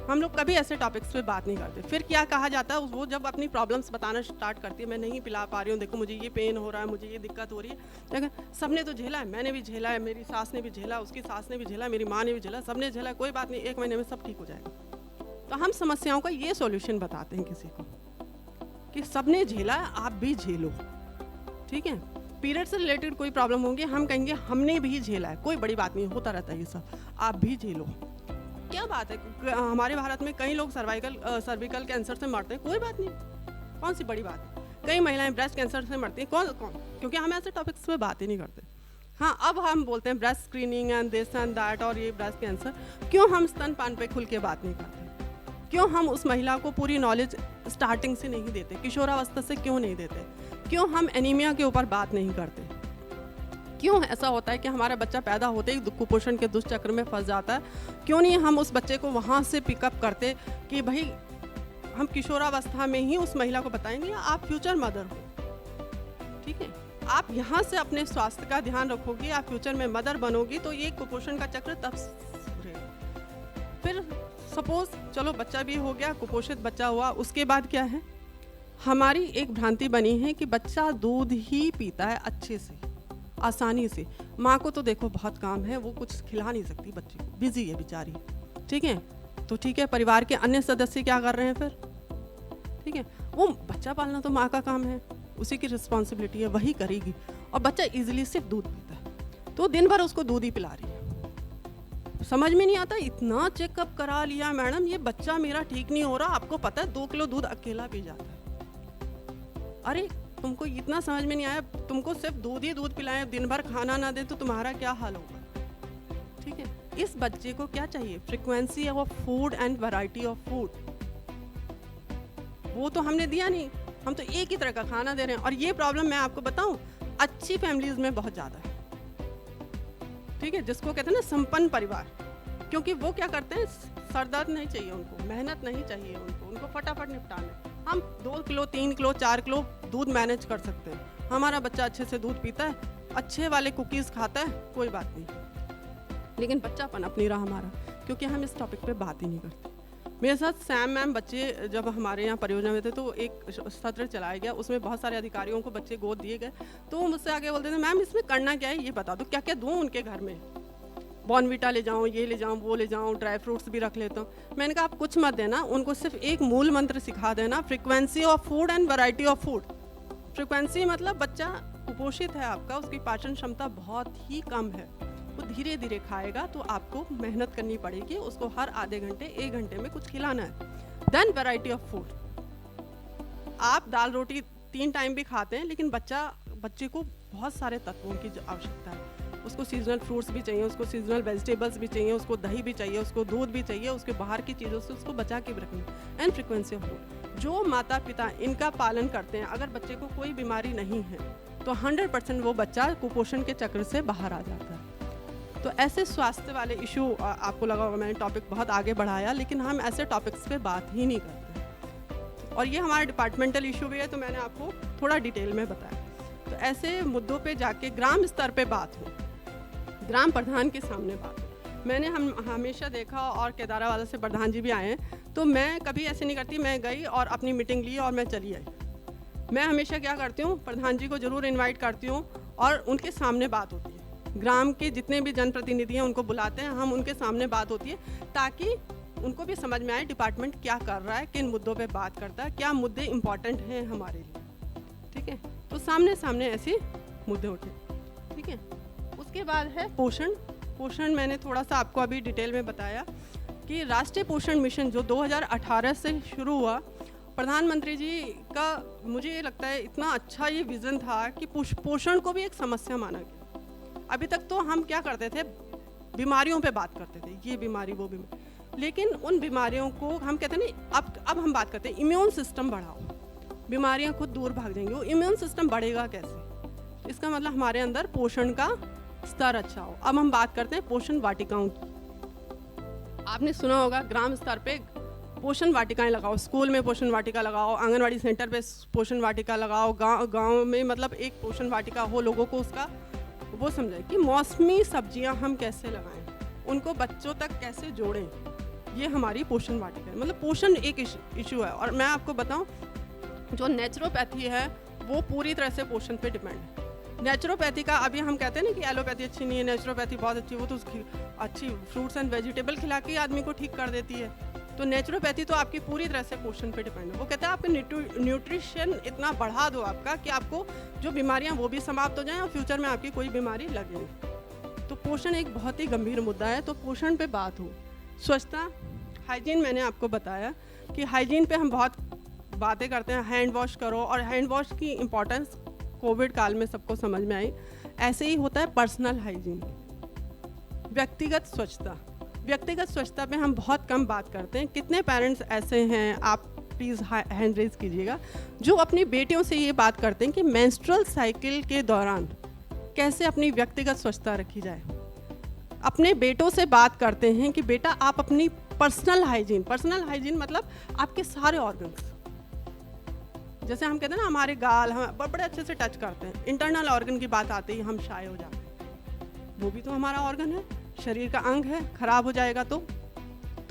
हम लोग कभी ऐसे टॉपिक्स पे बात नहीं करते। फिर क्या कहा जाता है, वो जब अपनी प्रॉब्लम्स बताना स्टार्ट करती है, मैं नहीं पिला पा रही हूँ, देखो मुझे ये पेन हो रहा है, मुझे ये दिक्कत हो रही है, लेकिन सबने तो झेला है, मैंने भी झेला है, मेरी सास ने भी झेला, उसकी सास ने भी झेला, मेरी माँ ने भी झेला, सबने झेला, कोई बात नहीं, 1 महीने में सब ठीक हो जाएगा। तो हम समस्याओं का ये सॉल्यूशन बताते हैं किसी को कि सबने झेला है, आप भी झेलो, ठीक है। पीरियड से रिलेटेड कोई प्रॉब्लम होगी, हम कहेंगे हमने भी झेला है, कोई बड़ी बात नहीं, होता रहता है ये सब, आप भी झेलो। क्या बात है, हमारे भारत में कई लोग सर्विकल कैंसर से मरते हैं, कोई बात नहीं, कौन सी बड़ी बात है। कई महिलाएं ब्रेस्ट कैंसर से मरती हैं, कौन, क्योंकि हम ऐसे टॉपिक्स पे बात ही नहीं करते। हाँ, अब हम बोलते हैं breast screening and this and that और ये ब्रेस्ट कैंसर, क्यों हम स्तनपान पे खुल के बात नहीं करते? क्यों हम उस महिला को पूरी नॉलेज स्टार्टिंग से नहीं देते, किशोरावस्था से क्यों नहीं देते? क्यों हम एनीमिया के ऊपर बात नहीं करते? क्यों ऐसा होता है कि हमारा बच्चा पैदा होते ही कुपोषण के दुष्चक्र में फंस जाता है? क्यों नहीं हम उस बच्चे को वहाँ से पिकअप करते कि भाई हम किशोरावस्था में ही उस महिला को बताएंगे आप फ्यूचर मदर हो, ठीक है, आप यहाँ से अपने स्वास्थ्य का ध्यान रखोगी, आप फ्यूचर में मदर बनोगी, तो ये कुपोषण का चक्र तब रहेगा। फिर सपोज चलो बच्चा भी हो गया, कुपोषित बच्चा हुआ, उसके बाद क्या है? हमारी एक भ्रांति बनी है कि बच्चा दूध ही पीता है अच्छे से, आसानी से। माँ को तो देखो बहुत काम है, वो कुछ खिला नहीं सकती बच्चे को, बिजी है बेचारी, ठीक है। तो ठीक है, परिवार के अन्य सदस्य क्या कर रहे हैं फिर? ठीक है, वो बच्चा पालना तो माँ का काम है, उसी की रिस्पॉन्सिबिलिटी है, वही करेगी। और बच्चा इजीली सिर्फ दूध पीता है, तो दिन भर उसको दूध ही पिला रही है। समझ में नहीं आता, इतना चेकअप करा लिया मैडम, ये बच्चा मेरा ठीक नहीं हो रहा, आपको पता है 2 किलो दूध अकेला पी जाता है। अरे तुमको इतना समझ में नहीं आया, तुमको सिर्फ दूध ही दूध पिलाएं, दिन भर खाना ना दे तो तुम्हारा क्या हाल होगा, ठीक है। इस बच्चे को क्या चाहिए? Frequency of food and variety of food, वो तो हमने दिया नहीं, हम तो एक ही तरह का खाना दे रहे हैं। और ये प्रॉब्लम मैं आपको बताऊं, अच्छी फैमिलीज में बहुत ज़्यादा है, ठीक है, जिसको कहते हैं ना संपन्न परिवार, क्योंकि वो क्या करते हैं, सरदर्द नहीं चाहिए उनको, मेहनत नहीं चाहिए उनको फटाफट निपटाना। हम 2 किलो 3 किलो 4 किलो दूध मैनेज कर सकते हैं, हमारा बच्चा अच्छे से दूध पीता है, अच्छे वाले कुकीज़ खाता है, कोई बात नहीं। लेकिन बच्चा पनप नहीं रहा हमारा, क्योंकि हम इस टॉपिक पे बात ही नहीं करते। मेरे साथ सैम मैम बच्चे जब हमारे यहाँ परियोजना में थे तो एक सत्र चलाया गया, उसमें बहुत सारे अधिकारियों को बच्चे गोद दिए गए। तो वो मुझसे आगे बोलते थे, मैम इसमें करना क्या है, ये बता दो, क्या क्या दूँ उनके घर में, बॉर्नविटा ले जाऊँ, ये ले जाऊँ, वो ले जाऊँ, ड्राई फ्रूट्स भी रख लेता हूँ। मैंने कहा आप कुछ मत देना, उनको सिर्फ एक मूल मंत्र सिखा देना, frequency of food and variety of food. Frequency मतलब बच्चा कुपोषित है आपका, उसकी पाचन क्षमता बहुत ही कम है, वो धीरे धीरे खाएगा, तो आपको मेहनत करनी पड़ेगी, उसको हर आधे घंटे 1 घंटे में कुछ खिलाना है। देन वैरायटी ऑफ फूड, आप दाल रोटी 3 टाइम भी खाते हैं, लेकिन बच्चे को बहुत सारे तत्वों की आवश्यकता है, उसको सीजनल फ्रूट्स भी चाहिए, उसको सीजनल वेजिटेबल्स भी चाहिए, उसको दही भी चाहिए, उसको दूध भी चाहिए, उसके बाहर की चीज़ों से उसको बचा के भी रखना। एंड फ्रीक्वेंसी ऑफ फूड, जो माता पिता इनका पालन करते हैं, अगर बच्चे को कोई बीमारी नहीं है तो 100% वो बच्चा कुपोषण के चक्र से बाहर आ जाता है। तो ऐसे स्वास्थ्य वाले इशू, आपको लगा होगा मैंने टॉपिक बहुत आगे बढ़ाया, लेकिन हम ऐसे टॉपिक्स पे बात ही नहीं करते, और ये हमारा डिपार्टमेंटल इशू भी है, तो मैंने आपको थोड़ा डिटेल में बताया। तो ऐसे मुद्दों पे जाके ग्राम स्तर पे बात हो, ग्राम प्रधान के सामने बात हो। मैंने हमेशा देखा, और केदारावाला से प्रधान जी भी आए हैं, तो मैं कभी ऐसे नहीं करती, मैं गई और अपनी मीटिंग ली और मैं चली आई। मैं हमेशा क्या करती हूँ, प्रधान जी को ज़रूर इन्वाइट करती हूँ और उनके सामने बात होती है। ग्राम के जितने भी जनप्रतिनिधि हैं उनको बुलाते हैं, हम उनके सामने बात होती है, ताकि उनको भी समझ में आए डिपार्टमेंट क्या कर रहा है, किन मुद्दों पे बात करता है, क्या मुद्दे इम्पॉर्टेंट हैं हमारे लिए, ठीक है। तो सामने सामने ऐसे मुद्दे उठे, ठीक है। उसके बाद है पोषण मैंने थोड़ा सा आपको अभी डिटेल में बताया कि राष्ट्रीय पोषण मिशन जो 2018 से शुरू हुआ, प्रधानमंत्री जी का मुझे ये लगता है इतना अच्छा ये विज़न था कि पोषण को भी एक समस्या माना गया। अभी तक तो हम क्या करते थे, बीमारियों पे बात करते थे, ये बीमारी वो बीमारी, लेकिन उन बीमारियों को हम कहते हैं नहीं, अब हम बात करते हैं इम्यून सिस्टम बढ़ाओ, बीमारियां खुद दूर भाग जाएंगी। वो इम्यून सिस्टम बढ़ेगा कैसे, इसका मतलब हमारे अंदर पोषण का स्तर अच्छा हो। अब हम बात करते हैं पोषण वाटिकाओं की। आपने सुना होगा ग्राम स्तर पे पोषण वाटिकाएं लगाओ, स्कूल में पोषण वाटिका लगाओ, आंगनवाड़ी सेंटर पे पोषण वाटिका लगाओ, गांव में मतलब एक पोषण वाटिका हो, लोगों को उसका वो समझाए कि मौसमी सब्जियां हम कैसे लगाएं, उनको बच्चों तक कैसे जोड़ें, ये हमारी पोषण वाटिका है। मतलब पोषण एक इशू है। और मैं आपको बताऊं, जो नेचुरोपैथी है वो पूरी तरह से पोषण पे डिपेंड है। नेचुरोपैथी का अभी हम कहते हैं ना कि एलोपैथी अच्छी नहीं है, नेचुरोपैथी बहुत अच्छी, वो तो उसकी अच्छी फ्रूट्स एंड वेजिटेबल खिला के आदमी को ठीक कर देती है। तो नेचुरोपैथी तो आपकी पूरी तरह से पोषण पे डिपेंड है। वो कहता है आपके न्यूट्रिशन इतना बढ़ा दो आपका कि आपको जो बीमारियां वो भी समाप्त हो जाएं और फ्यूचर में आपकी कोई बीमारी लगे नहीं। तो पोषण एक बहुत ही गंभीर मुद्दा है। तो पोषण पे बात हो। स्वच्छता, हाइजीन, मैंने आपको बताया कि हाइजीन पे हम बहुत बातें करते हैं, हैंड वॉश करो, और हैंड वॉश की इम्पोर्टेंस कोविड काल में सबको समझ में आई। ऐसे ही होता है पर्सनल हाइजीन। व्यक्तिगत स्वच्छता पे हम बहुत कम बात करते हैं। कितने पेरेंट्स ऐसे हैं, आप प्लीज़ हैंड रेज कीजिएगा, जो अपनी बेटियों से ये बात करते हैं कि मेंस्ट्रुअल साइकिल के दौरान कैसे अपनी व्यक्तिगत स्वच्छता रखी जाए। अपने बेटों से बात करते हैं कि बेटा आप अपनी पर्सनल हाइजीन मतलब आपके सारे ऑर्गन्स, जैसे हम कहते हैं ना हमारे गाल हम बड़े अच्छे से टच करते हैं, इंटरनल ऑर्गन की बात आते ही हम शाय हो जाते हैं। वो भी तो हमारा ऑर्गन है, शरीर का अंग है, खराब हो जाएगा तो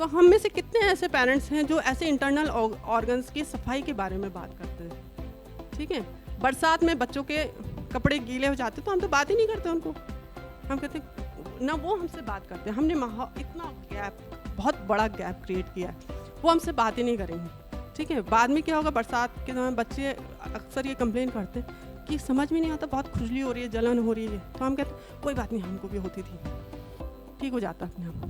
हम में से कितने ऐसे पेरेंट्स हैं जो ऐसे इंटरनल ऑर्गन्स की सफाई के बारे में बात करते हैं। ठीक है, बरसात में बच्चों के कपड़े गीले हो जाते तो हम तो बात ही नहीं करते उनको, हम कहते ना वो हमसे बात करते हैं। हमने इतना गैप, बहुत बड़ा गैप क्रिएट किया है, वो हमसे बात ही नहीं करेंगे। ठीक है, बाद में क्या होगा, बरसात के दौरान बच्चे अक्सर ये कंप्लेन करते हैं कि समझ में नहीं आता, बहुत खुजली हो रही है, जलन हो रही है। तो हम कहते हैं कोई बात नहीं, हमको भी होती थी, ठीक हो जाता अपने आप।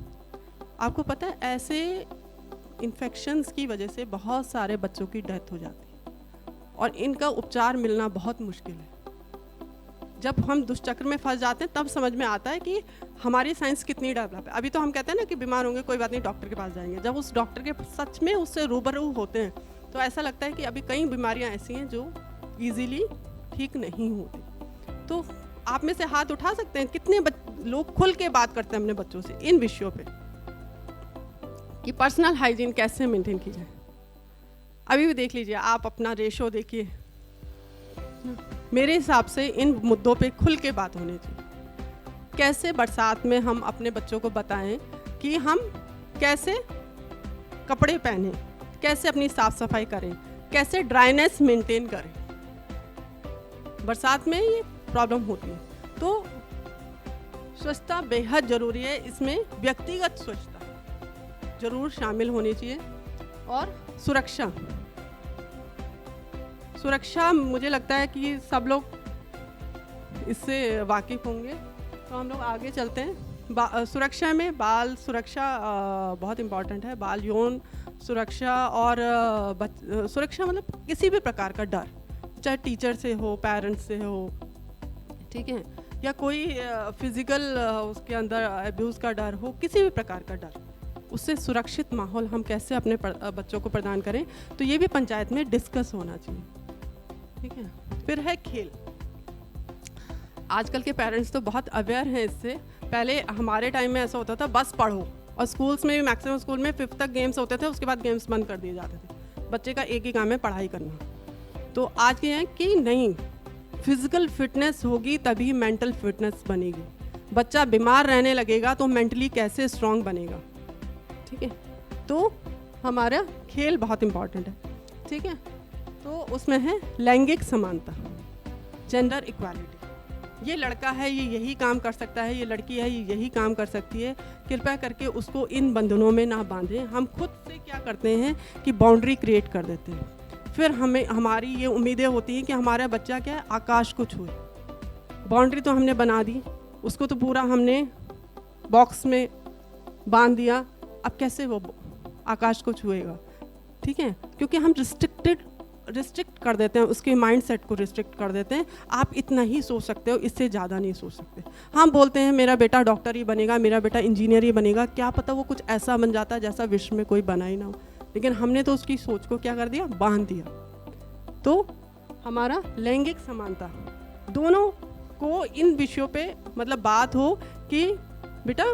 आपको पता है ऐसे इन्फेक्शंस की वजह से बहुत सारे बच्चों की डेथ हो जाती है और इनका उपचार मिलना बहुत मुश्किल है। जब हम दुष्चक्र में फंस जाते हैं तब समझ में आता है कि हमारी साइंस कितनी डेवलप है। अभी तो हम कहते हैं ना कि बीमार होंगे कोई बात नहीं, डॉक्टर के पास जाएंगे। जब उस डॉक्टर के सच में उससे रूबरू होते हैं तो ऐसा लगता है कि अभी कई बीमारियां ऐसी हैं जो इजीली ठीक नहीं होती। तो आप में से हाथ उठा सकते हैं कितने लोग खुल के बात करते हैं अपने बच्चों से इन विषयों पे कि पर्सनल हाइजीन कैसे मेंटेन की जाए। अभी भी देख लीजिए, आप अपना रेशो देखिए, मेरे हिसाब से इन मुद्दों पे खुल के बात होनी चाहिए। कैसे बरसात में हम अपने बच्चों को बताएं कि हम कैसे कपड़े पहने, कैसे अपनी साफ सफाई करें, कैसे ड्राइनेस मेंटेन करें। बरसात में ये प्रॉब्लम होती है, तो स्वच्छता बेहद ज़रूरी है। इसमें व्यक्तिगत स्वच्छता ज़रूर शामिल होनी चाहिए। और सुरक्षा मुझे लगता है कि सब लोग इससे वाकिफ़ होंगे। तो हम लोग आगे चलते हैं। सुरक्षा में बाल सुरक्षा बहुत इम्पॉर्टेंट है। बाल यौन सुरक्षा और सुरक्षा मतलब किसी भी प्रकार का डर, चाहे टीचर से हो, पेरेंट्स से हो, ठीक है, या कोई फिज़िकल उसके अंदर अब्यूज़ का डर हो, किसी भी प्रकार का डर, उससे सुरक्षित माहौल हम कैसे अपने बच्चों को प्रदान करें, तो ये भी पंचायत में डिस्कस होना चाहिए, ठीक है। फिर है खेल। आजकल के पेरेंट्स तो बहुत अवेयर हैं इससे। पहले हमारे टाइम में ऐसा होता था बस पढ़ो, और स्कूल्स में भी मैक्सिमम स्कूल में 5th तक गेम्स होते थे, उसके बाद गेम्स बंद कर दिए जाते थे। बच्चे का एक ही काम है पढ़ाई करना। तो आज ये है कि नहीं, फिजिकल फिटनेस होगी तभी मेंटल फिटनेस बनेगी। बच्चा बीमार रहने लगेगा तो मेंटली कैसे स्ट्रांग बनेगा, ठीक है। तो हमारा खेल बहुत इम्पॉर्टेंट है, ठीक है। तो उसमें है लैंगिक समानता, जेंडर इक्वालिटी। ये लड़का है, ये यही काम कर सकता है, ये लड़की है, ये यही काम कर सकती है। कृपया करके उसको इन बंधनों में ना बांधें। हम खुद से क्या करते हैं कि बाउंड्री क्रिएट कर देते हैं। फिर हमारी ये उम्मीदें होती हैं कि हमारा बच्चा क्या है, आकाश को छुए। बाउंड्री तो हमने बना दी, उसको तो पूरा हमने बॉक्स में बांध दिया, अब कैसे वो आकाश को छुएगा, ठीक है। क्योंकि हम रिस्ट्रिक्ट कर देते हैं, उसके माइंड सेट को रिस्ट्रिक्ट कर देते हैं। आप इतना ही सोच सकते हो, इससे ज़्यादा नहीं सोच सकते। हम बोलते हैं मेरा बेटा डॉक्टर ही बनेगा, मेरा बेटा इंजीनियर ही बनेगा, क्या पता वो कुछ ऐसा बन जाता है जैसा विश्व में कोई बना ही ना हो। लेकिन हमने तो उसकी सोच को क्या कर दिया, बांध दिया। तो हमारा लैंगिक समानता, दोनों को इन विषयों पे मतलब बात हो कि बेटा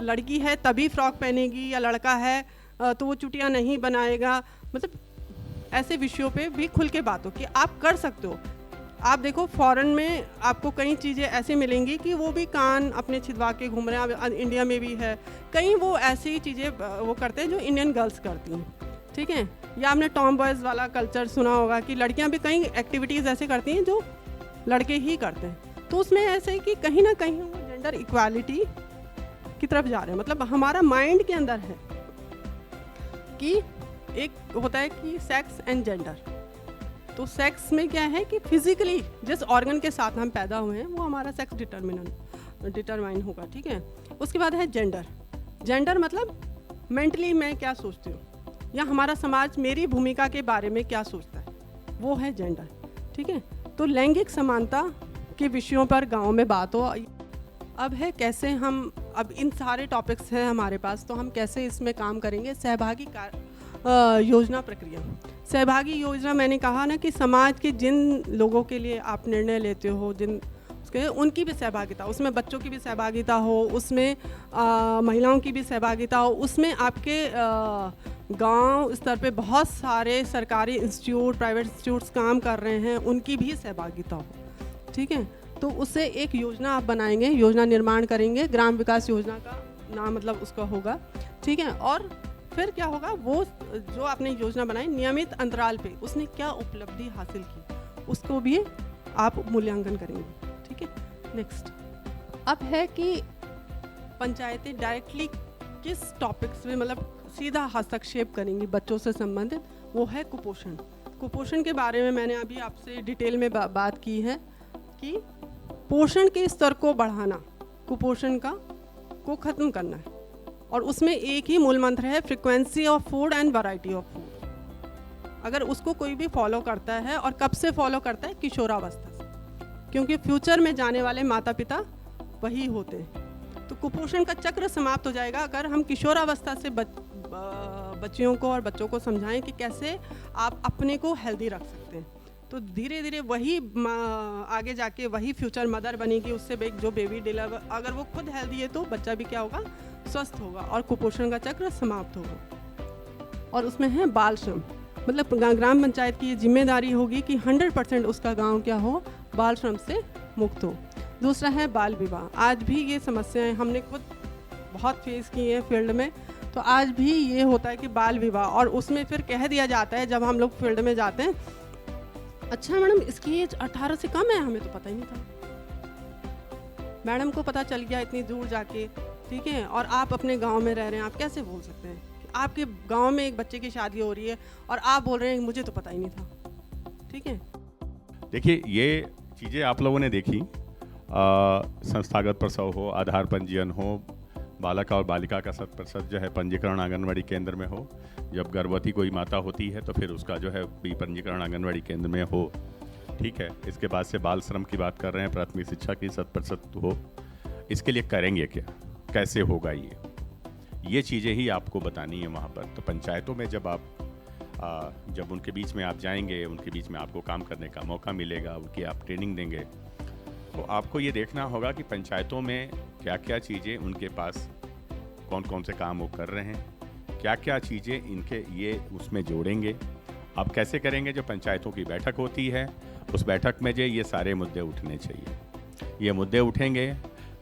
लड़की है तभी फ्रॉक पहनेगी, या लड़का है तो वो चुटियाँ नहीं बनाएगा। मतलब ऐसे विषयों पे भी खुल के बात हो कि आप कर सकते हो। आप देखो फॉरेन में आपको कई चीज़ें ऐसी मिलेंगी कि वो भी कान अपने छिदवा के घूम रहे हैं। इंडिया में भी है कई वो ऐसी चीज़ें वो करते हैं जो इंडियन गर्ल्स करती हैं, ठीक है। या आपने टॉम बॉयज़ वाला कल्चर सुना होगा कि लड़कियां भी कई एक्टिविटीज़ ऐसे करती हैं जो लड़के ही करते हैं। तो उसमें ऐसे कि कहीं ना कहीं वो जेंडर इक्वालिटी की तरफ जा रहे हैं। मतलब हमारा माइंड के अंदर है कि एक होता है कि सेक्स एंड जेंडर। तो सेक्स में क्या है कि फिजिकली जिस ऑर्गन के साथ हम पैदा हुए हैं वो हमारा सेक्स डिटरमाइन होगा, ठीक है। उसके बाद है जेंडर। जेंडर मतलब मेंटली मैं क्या सोचती हूँ, या हमारा समाज मेरी भूमिका के बारे में क्या सोचता है, वो है जेंडर, ठीक है। तो लैंगिक समानता के विषयों पर गाँव में बात हो। अब है कैसे हम, अब इन सारे टॉपिक्स हैं हमारे पास, तो हम कैसे इसमें काम करेंगे। सहभागी योजना प्रक्रिया। सहभागी योजना मैंने कहा ना कि समाज के जिन लोगों के लिए आप निर्णय लेते हो, जिन उसके उनकी भी सहभागिता, उसमें बच्चों की भी सहभागिता हो, उसमें महिलाओं की भी सहभागिता हो, उसमें आपके गांव स्तर पे बहुत सारे सरकारी इंस्टीट्यूट, प्राइवेट इंस्टीट्यूट्स काम कर रहे हैं, उनकी भी सहभागिता हो, ठीक है। तो उससे एक योजना आप बनाएंगे, योजना निर्माण करेंगे, ग्राम विकास योजना का नाम मतलब उसका होगा, ठीक है। और फिर क्या होगा, वो जो आपने योजना बनाई नियमित अंतराल पे उसने क्या उपलब्धि हासिल की, उसको भी आप मूल्यांकन करेंगे, ठीक है। नेक्स्ट अब है कि पंचायतें डायरेक्टली किस टॉपिक्स में मतलब सीधा हस्तक्षेप करेंगी बच्चों से संबंधित, वो है कुपोषण। कुपोषण के बारे में मैंने अभी आपसे डिटेल में बात की है कि पोषण के स्तर को बढ़ाना, कुपोषण को ख़त्म करना है। और उसमें एक ही मूल मंत्र है, frequency of food and variety of food. अगर उसको कोई भी फॉलो करता है, और कब से फॉलो करता है, किशोरावस्था से, क्योंकि फ्यूचर में जाने वाले माता पिता वही होते हैं। तो कुपोषण का चक्र समाप्त हो जाएगा अगर हम किशोरावस्था से बच्चियों को और बच्चों को समझाएं कि कैसे आप अपने को हेल्दी रख सकते हैं। तो धीरे धीरे वही आगे जाके वही फ्यूचर मदर बनेगी, उससे जो बेबी डिलीवर, अगर वो खुद हेल्दी है तो बच्चा भी क्या होगा, स्वस्थ होगा और कुपोषण का चक्र समाप्त होगा। और उसमें है बाल श्रम, मतलब ग्राम पंचायत की ये जिम्मेदारी होगी कि 100% उसका गांव क्या हो, बाल श्रम से मुक्त हो। दूसरा है बाल विवाह। आज भी ये समस्याएं हमने खुद बहुत फेस की हैं फील्ड में। तो आज भी ये होता है कि बाल विवाह, और उसमें फिर कह दिया जाता है जब हम लोग फील्ड में जाते हैं, अच्छा मैडम इसकी एज 18 से कम है, हमें तो पता ही नहीं था। मैडम को पता चल गया इतनी दूर जाके, ठीक है, और आप अपने गांव में रह रहे हैं, आप कैसे बोल सकते हैं? आपके गांव में एक बच्चे की शादी हो रही है और आप बोल रहे हैं मुझे तो पता ही नहीं था। ठीक है, देखिए ये चीज़ें आप लोगों ने देखी, संस्थागत प्रसव हो, आधार पंजीयन हो, बालक और बालिका का 100% जो है पंजीकरण आंगनवाड़ी केंद्र में हो, जब गर्भवती कोई माता होती है तो फिर उसका जो है भी पंजीकरण आंगनवाड़ी केंद्र में हो। ठीक है, इसके बाद से बाल श्रम की बात कर रहे हैं, प्राथमिक शिक्षा की 100% हो। इसके लिए करेंगे क्या, कैसे होगा ये चीज़ें ही आपको बतानी है वहाँ पर। तो पंचायतों में जब उनके बीच में आप जाएंगे, उनके बीच में आपको काम करने का मौका मिलेगा, उनकी आप ट्रेनिंग देंगे, तो आपको ये देखना होगा कि पंचायतों में क्या क्या चीज़ें उनके पास, कौन कौन से काम वो कर रहे हैं, क्या क्या चीज़ें इनके ये उसमें जोड़ेंगे। आप कैसे करेंगे? जो पंचायतों की बैठक होती है, उस बैठक में जो ये सारे मुद्दे उठने चाहिए। ये मुद्दे उठेंगे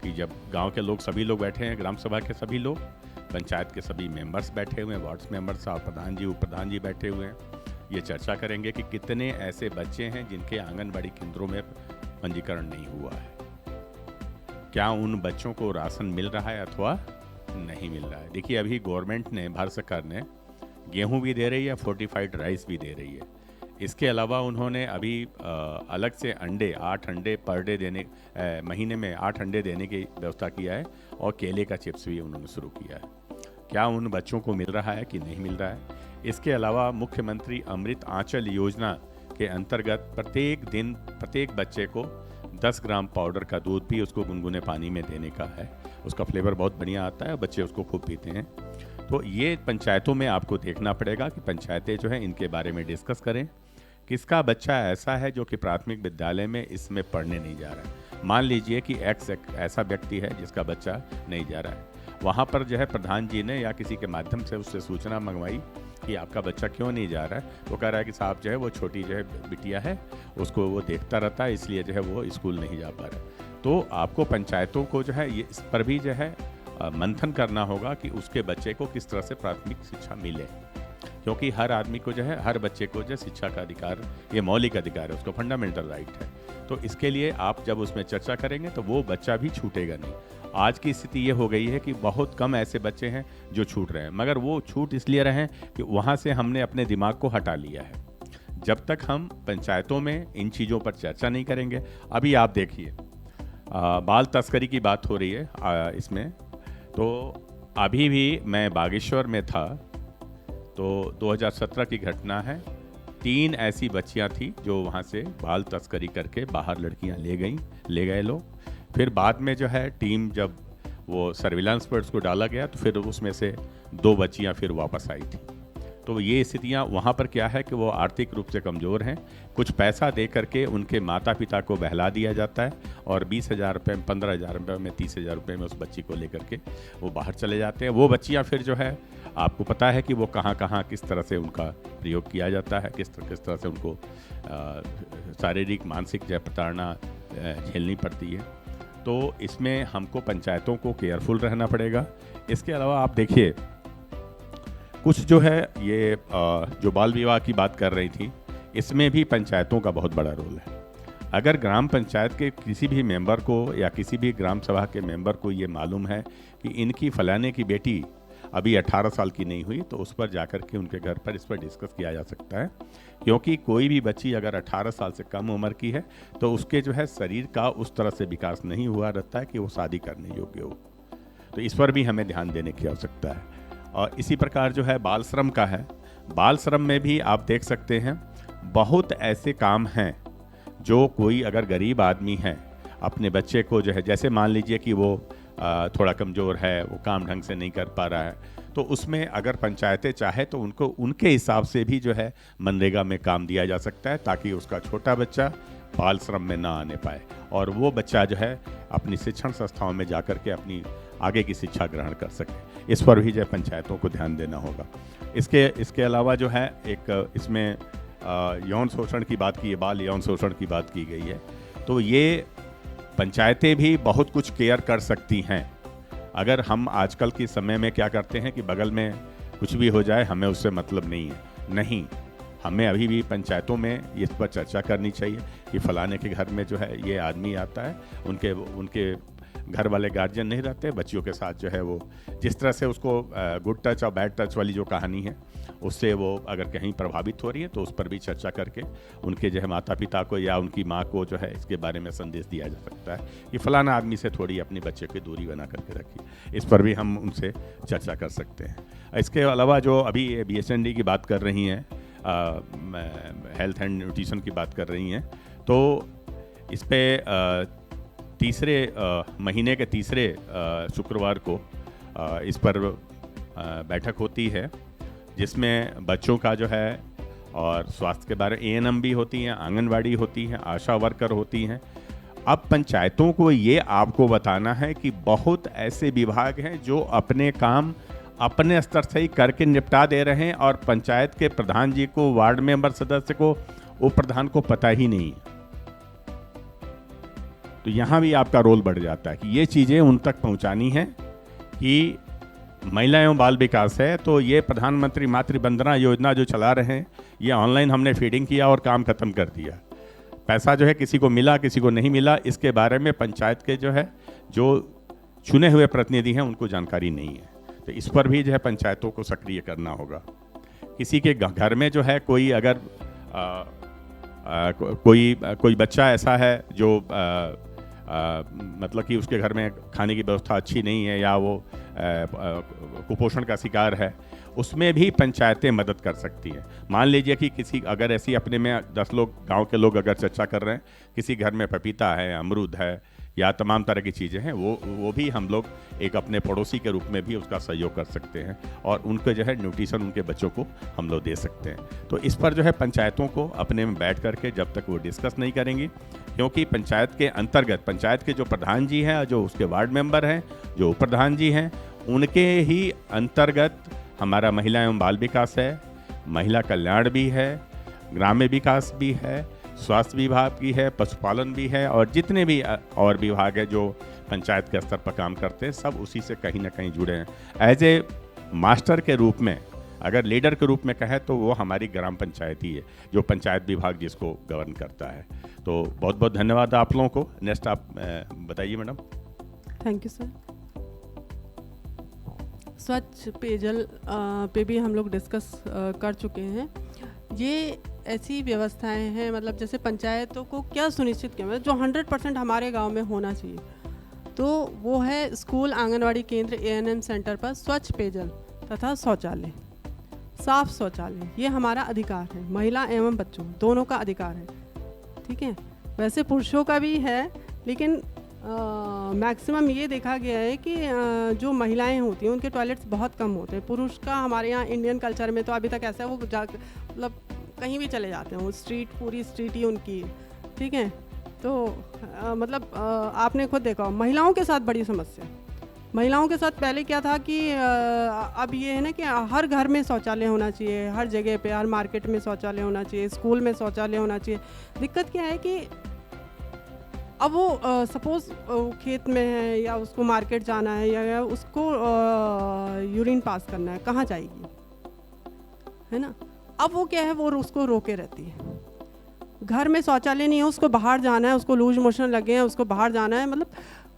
कि जब गांव के लोग, सभी लोग बैठे हैं, ग्राम सभा के सभी लोग, पंचायत के सभी मेंबर्स बैठे हुए हैं, वार्ड्स मेंबर्स और प्रधान जी, उप प्रधान जी बैठे हुए हैं, ये चर्चा करेंगे कि कितने ऐसे बच्चे हैं जिनके आंगनबाड़ी केंद्रों में पंजीकरण नहीं हुआ है, क्या उन बच्चों को राशन मिल रहा है अथवा नहीं मिल रहा है। देखिए अभी गवर्नमेंट ने, भारत सरकार ने गेहूं भी दे रही है, फोर्टिफाइड राइस भी दे रही है। इसके अलावा उन्होंने अभी अलग से अंडे, 8 अंडे पर डे देने, महीने में 8 अंडे देने की व्यवस्था किया है, और केले का चिप्स भी उन्होंने शुरू किया है। क्या उन बच्चों को मिल रहा है कि नहीं मिल रहा है? इसके अलावा मुख्यमंत्री अमृत आंचल योजना के अंतर्गत प्रत्येक दिन प्रत्येक बच्चे को 10 ग्राम पाउडर का दूध भी उसको गुनगुने पानी में देने का है। उसका फ्लेवर बहुत बढ़िया आता है, बच्चे उसको खूब पीते हैं। तो ये पंचायतों में आपको देखना पड़ेगा कि पंचायतें जो है इनके बारे में डिस्कस करें, किसका बच्चा ऐसा है जो कि प्राथमिक विद्यालय में इसमें पढ़ने नहीं जा रहा है। मान लीजिए कि एक्स ऐसा व्यक्ति है जिसका बच्चा नहीं जा रहा है, वहाँ पर जो है प्रधान जी ने या किसी के माध्यम से उससे सूचना मंगवाई कि आपका बच्चा क्यों नहीं जा रहा है। वो कह रहा है कि साहब जो है वो छोटी जो है बिटिया है, उसको वो देखता रहता है, इसलिए जो है वो स्कूल नहीं जा पा रहा है। तो आपको पंचायतों को जो है ये इस पर भी जो है मंथन करना होगा कि उसके बच्चे को किस तरह से प्राथमिक शिक्षा मिले, क्योंकि हर आदमी को जो है, हर बच्चे को जो शिक्षा का अधिकार, ये मौलिक अधिकार है, उसको फंडामेंटल राइट है। तो इसके लिए आप जब उसमें चर्चा करेंगे तो वो बच्चा भी छूटेगा नहीं। आज की स्थिति ये हो गई है कि बहुत कम ऐसे बच्चे हैं जो छूट रहे हैं, मगर वो छूट इसलिए रहे हैं कि वहाँ से हमने अपने दिमाग को हटा लिया है। जब तक हम पंचायतों में इन चीज़ों पर चर्चा नहीं करेंगे, अभी आप देखिए बाल तस्करी की बात हो रही है इसमें, तो अभी भी मैं बागेश्वर में था, तो 2017 की घटना है। 3 ऐसी बच्चियां थी जो वहाँ से बाल तस्करी करके बाहर लड़कियां ले गए लोग। फिर बाद में जो है टीम, जब वो सर्विलांस पर उसको डाला गया तो फिर उसमें से 2 बच्चियां फिर वापस आई थी। तो ये स्थितियाँ वहाँ पर क्या है कि वो आर्थिक रूप से कमज़ोर हैं, कुछ पैसा दे करके उनके माता पिता को बहला दिया जाता है, और 20,000 रुपये में, 15,000 रुपये में, 30,000 रुपये में उस बच्ची को लेकर के वो बाहर चले जाते हैं। वो बच्चियाँ फिर जो है, आपको पता है कि वो कहाँ कहाँ किस तरह से उनका प्रयोग किया जाता है, किस तरह से उनको शारीरिक मानसिक जो प्रताड़ना झेलनी पड़ती है। तो इसमें हमको पंचायतों को केयरफुल रहना पड़ेगा। इसके अलावा आप देखिए, कुछ जो है ये जो बाल विवाह की बात कर रही थी, इसमें भी पंचायतों का बहुत बड़ा रोल है। अगर ग्राम पंचायत के किसी भी मेंबर को या किसी भी ग्राम सभा के मेंबर को ये मालूम है कि इनकी फलाने की बेटी अभी 18 साल की नहीं हुई, तो उस पर जाकर के उनके घर पर इस पर डिस्कस किया जा सकता है। क्योंकि कोई भी बच्ची अगर 18 साल से कम उम्र की है तो उसके जो है शरीर का उस तरह से विकास नहीं हुआ रहता है कि वो शादी करने योग्य हो। तो इस पर भी हमें ध्यान देने की आवश्यकता है। और इसी प्रकार जो है बाल श्रम का है, बाल श्रम में भी आप देख सकते हैं बहुत ऐसे काम हैं जो कोई अगर गरीब आदमी है, अपने बच्चे को जो है, जैसे मान लीजिए कि वो थोड़ा कमज़ोर है, वो काम ढंग से नहीं कर पा रहा है, तो उसमें अगर पंचायतें चाहे तो उनको उनके हिसाब से भी जो है मनरेगा में काम दिया जा सकता है, ताकि उसका छोटा बच्चा बाल श्रम में ना आने पाए और वो बच्चा जो है अपनी शिक्षण संस्थाओं में जाकर के अपनी आगे की शिक्षा ग्रहण कर सके। इस पर भी जो है पंचायतों को ध्यान देना होगा। इसके अलावा जो है एक इसमें यौन शोषण की बात की है, बाल यौन शोषण की बात की गई है। तो ये पंचायतें भी बहुत कुछ केयर कर सकती हैं। अगर हम आजकल के समय में क्या करते हैं कि बगल में कुछ भी हो जाए हमें उससे मतलब नहीं है, नहीं, हमें अभी भी पंचायतों में इस पर चर्चा करनी चाहिए कि फलाने के घर में जो है ये आदमी आता है, उनके घर वाले गार्जियन नहीं रहते, बच्चियों के साथ जो है वो जिस तरह से उसको गुड टच और बैड टच वाली जो कहानी है उससे वो अगर कहीं प्रभावित हो रही है तो उस पर भी चर्चा करके उनके जो है माता पिता को या उनकी माँ को जो है इसके बारे में संदेश दिया जा सकता है कि फलाना आदमी से थोड़ी अपने बच्चे की दूरी बना करके रखिए। इस पर भी हम उनसे चर्चा कर सकते हैं। इसके अलावा जो अभी BHND की बात कर रही हैं, हेल्थ एंड न्यूट्रिशन की बात कर रही हैं, तो इस पर तीसरे महीने के तीसरे शुक्रवार को इस पर बैठक होती है, जिसमें बच्चों का जो है और स्वास्थ्य के बारे में ANM भी होती हैं, आंगनवाड़ी होती हैं, आशा वर्कर होती हैं। अब पंचायतों को ये आपको बताना है कि बहुत ऐसे विभाग हैं जो अपने काम अपने स्तर से ही करके निपटा दे रहे हैं और पंचायत के प्रधान जी को, वार्ड मेंबर सदस्य को, उप प्रधान को पता ही नहीं है। तो यहाँ भी आपका रोल बढ़ जाता है कि ये चीज़ें उन तक पहुँचानी है कि महिला एवं बाल विकास है तो ये प्रधानमंत्री मातृ वंदना योजना जो चला रहे हैं, ये ऑनलाइन हमने फीडिंग किया और काम खत्म कर दिया। पैसा जो है किसी को मिला किसी को नहीं मिला, इसके बारे में पंचायत के जो है जो चुने हुए प्रतिनिधि हैं उनको जानकारी नहीं है। तो इस पर भी जो है पंचायतों को सक्रिय करना होगा। किसी के घर में जो है कोई अगर कोई बच्चा ऐसा है जो मतलब कि उसके घर में खाने की व्यवस्था अच्छी नहीं है या वो कुपोषण का शिकार है, उसमें भी पंचायतें मदद कर सकती हैं। मान लीजिए कि किसी अगर ऐसी अपने में 10 लोग गांव के लोग अगर चर्चा कर रहे हैं, किसी घर में पपीता है, अमरूद है या तमाम तरह की चीज़ें हैं, वो भी हम लोग एक अपने पड़ोसी के रूप में भी उसका सहयोग कर सकते हैं और उनको जो है न्यूट्रिशन उनके बच्चों को हम लोग दे सकते हैं। तो इस पर जो है पंचायतों को अपने में बैठ करके जब तक वो डिस्कस नहीं करेंगी, क्योंकि पंचायत के अंतर्गत पंचायत के जो प्रधान जी हैं, जो उसके वार्ड मेंबर हैं, जो उप प्रधान जी हैं, उनके ही अंतर्गत हमारा महिला एवं बाल विकास है, महिला कल्याण भी है, ग्राम्य विकास भी है, स्वास्थ्य विभाग भी है, पशुपालन भी है और जितने भी और विभाग है जो पंचायत के स्तर पर काम करते हैं, सब उसी से कहीं ना कहीं जुड़े हैं। एज ए मास्टर के रूप में, अगर लीडर के रूप में कहें तो वो हमारी ग्राम पंचायत ही है, जो पंचायत विभाग जिसको गवर्न करता है। तो बहुत बहुत धन्यवाद आप लोगों को। नेक्स्ट आप बताइए मैडम। Thank you sir. स्वच्छ पेयजल पे भी हम लोग डिस्कस कर चुके हैं। ये ऐसी व्यवस्थाएं हैं, मतलब जैसे पंचायतों को क्या सुनिश्चित किया, मतलब जो 100% हमारे गांव में होना चाहिए, तो वो है स्कूल, आंगनवाड़ी केंद्र, ANM सेंटर पर स्वच्छ पेयजल तथा शौचालय, साफ शौचालय। ये हमारा अधिकार है, महिला एवं बच्चों दोनों का अधिकार है। ठीक है, वैसे पुरुषों का भी है, लेकिन मैक्सिमम ये देखा गया है कि जो महिलाएं होती हैं उनके टॉयलेट्स बहुत कम होते हैं। पुरुष का हमारे यहाँ इंडियन कल्चर में तो अभी तक ऐसा है, वो जा मतलब कहीं भी चले जाते हैं, वो स्ट्रीट, पूरी स्ट्रीट ही उनकी। ठीक है, तो मतलब आपने खुद देखा, महिलाओं के साथ बड़ी समस्या। महिलाओं के साथ पहले क्या था कि अब ये है ना कि हर घर में शौचालय होना चाहिए, हर जगह पे, हर मार्केट में शौचालय होना चाहिए, स्कूल में शौचालय होना चाहिए। दिक्कत क्या है कि अब वो सपोज खेत में है या उसको मार्केट जाना है या उसको यूरिन पास करना है, कहाँ जाएगी, है ना। अब वो क्या है, वो उसको रोके रहती है। घर में शौचालय नहीं है, उसको बाहर जाना है, उसको लूज मोशन लगे हैं, उसको बाहर जाना है, मतलब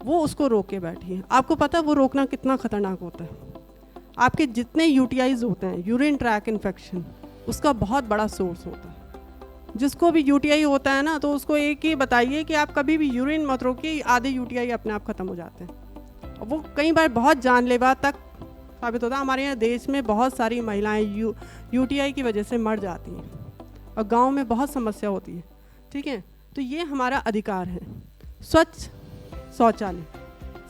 वो उसको रोके बैठी है। आपको पता है वो रोकना कितना खतरनाक होता है। आपके जितने UTIs होते हैं, यूरिन ट्रैक इन्फेक्शन, उसका बहुत बड़ा सोर्स होता है। जिसको भी UTI होता है ना, तो उसको एक ही बताइए कि आप कभी भी यूरिन मत रोकिए, आधे UTI अपने आप ख़त्म हो जाते हैं। वो कई बार बहुत जानलेवा तक साबित होता है। हमारे यहाँ देश में बहुत सारी महिलाएं UTI की वजह से मर जाती हैं और गांव में बहुत समस्या होती है। ठीक है, तो ये हमारा अधिकार है। स्वच्छ शौचालय,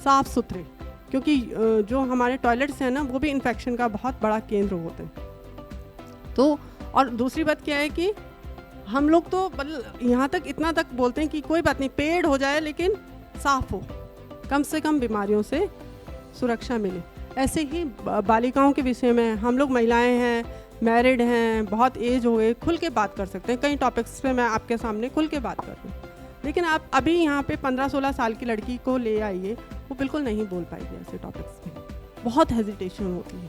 साफ सुथरे, क्योंकि जो हमारे टॉयलेट्स हैं ना वो भी इन्फेक्शन का बहुत बड़ा केंद्र होते हैं। तो और दूसरी बात क्या है कि हम लोग तो मतलब यहाँ तक इतना तक बोलते हैं कि कोई बात नहीं, पेड़ हो जाए लेकिन साफ हो, कम से कम बीमारियों से सुरक्षा मिले। ऐसे ही बालिकाओं के विषय में हम लोग महिलाएं हैं, मैरिड हैं, बहुत एज हो गए, खुल के बात कर सकते हैं। कई टॉपिक्स पे मैं आपके सामने खुल के बात कर रही हूँ, लेकिन आप अभी यहाँ पे 15-16 साल की लड़की को ले आइए, वो बिल्कुल नहीं बोल पाएगी ऐसे टॉपिक्स पे, बहुत हेजिटेशन होती है।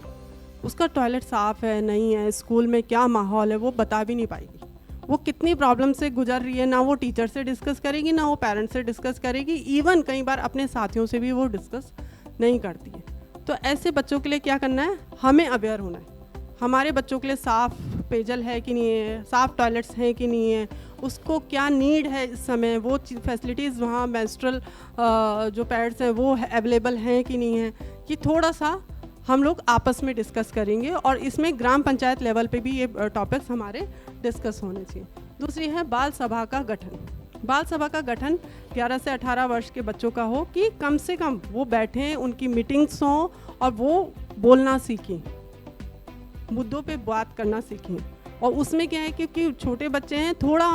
उसका टॉयलेट साफ़ है नहीं है, स्कूल में क्या माहौल है वो बता भी नहीं पाएगी। वो कितनी प्रॉब्लम से गुजर रही है, ना वो टीचर से डिस्कस करेगी, ना वो पेरेंट्स से डिस्कस करेगी, इवन कई बार अपने साथियों से भी वो डिस्कस नहीं करती है। तो ऐसे बच्चों के लिए क्या करना है, हमें अवेयर होना है। हमारे बच्चों के लिए साफ़ पेयजल है कि नहीं है, साफ़ टॉयलेट्स हैं कि नहीं है, उसको क्या नीड है इस समय, वो फैसिलिटीज़ वहाँ मेंस्ट्रुअल जो पैड्स हैं वो अवेलेबल हैं कि नहीं है, ये थोड़ा सा हम लोग आपस में डिस्कस करेंगे। और इसमें ग्राम पंचायत लेवल पे भी ये टॉपिक्स हमारे डिस्कस होने चाहिए। दूसरी है बाल सभा का गठन। बाल सभा का गठन 11 से 18 वर्ष के बच्चों का हो कि कम से कम वो बैठें, उनकी मीटिंग्स हों और वो बोलना सीखें, मुद्दों पे बात करना सीखें। और उसमें क्या है, क्योंकि छोटे बच्चे हैं थोड़ा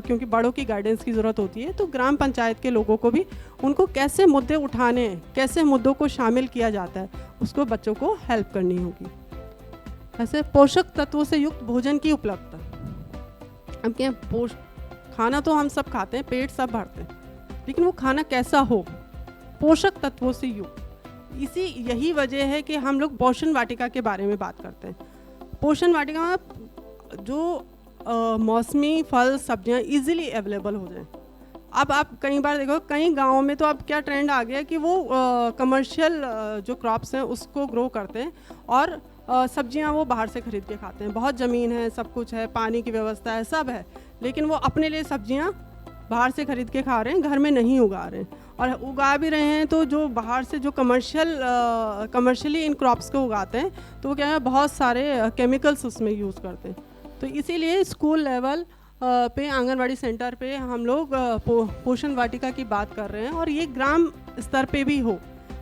क्योंकि बड़ों की गाइडेंस की ज़रूरत होती है, तो ग्राम पंचायत के लोगों को भी उनको कैसे मुद्दे उठाने हैं, कैसे मुद्दों को शामिल किया जाता है, उसको बच्चों को हेल्प करनी होगी। ऐसे पोषक तत्वों से युक्त भोजन की उपलब्धता। अब क्या, खाना तो हम सब खाते हैं, पेट सब भरते हैं, लेकिन वो खाना कैसा हो, पोषक तत्वों से युक्त। यही वजह है कि हम लोग पोषण वाटिका के बारे में बात करते हैं। पोषण वाटिका में जो मौसमी फल सब्जियां इजीली अवेलेबल हो जाएं। अब आप कई बार देखो, कई गाँवों में तो अब क्या ट्रेंड आ गया कि वो कमर्शियल जो क्रॉप्स हैं उसको ग्रो करते हैं और सब्जियां वो बाहर से खरीद के खाते हैं। बहुत ज़मीन है, सब कुछ है, पानी की व्यवस्था है, सब है, लेकिन वो अपने लिए सब्जियां बाहर से खरीद के खा रहे हैं, घर में नहीं उगा रहे हैं। और उगा भी रहे हैं तो जो बाहर से जो कमर्शियली इन क्रॉप्स को उगाते हैं तो वो क्या है, बहुत सारे केमिकल्स उसमें यूज़ करते हैं। तो इसीलिए स्कूल लेवल पे, आंगनवाड़ी सेंटर पे हम लोग पोषण वाटिका की बात कर रहे हैं। और ये ग्राम स्तर पे भी हो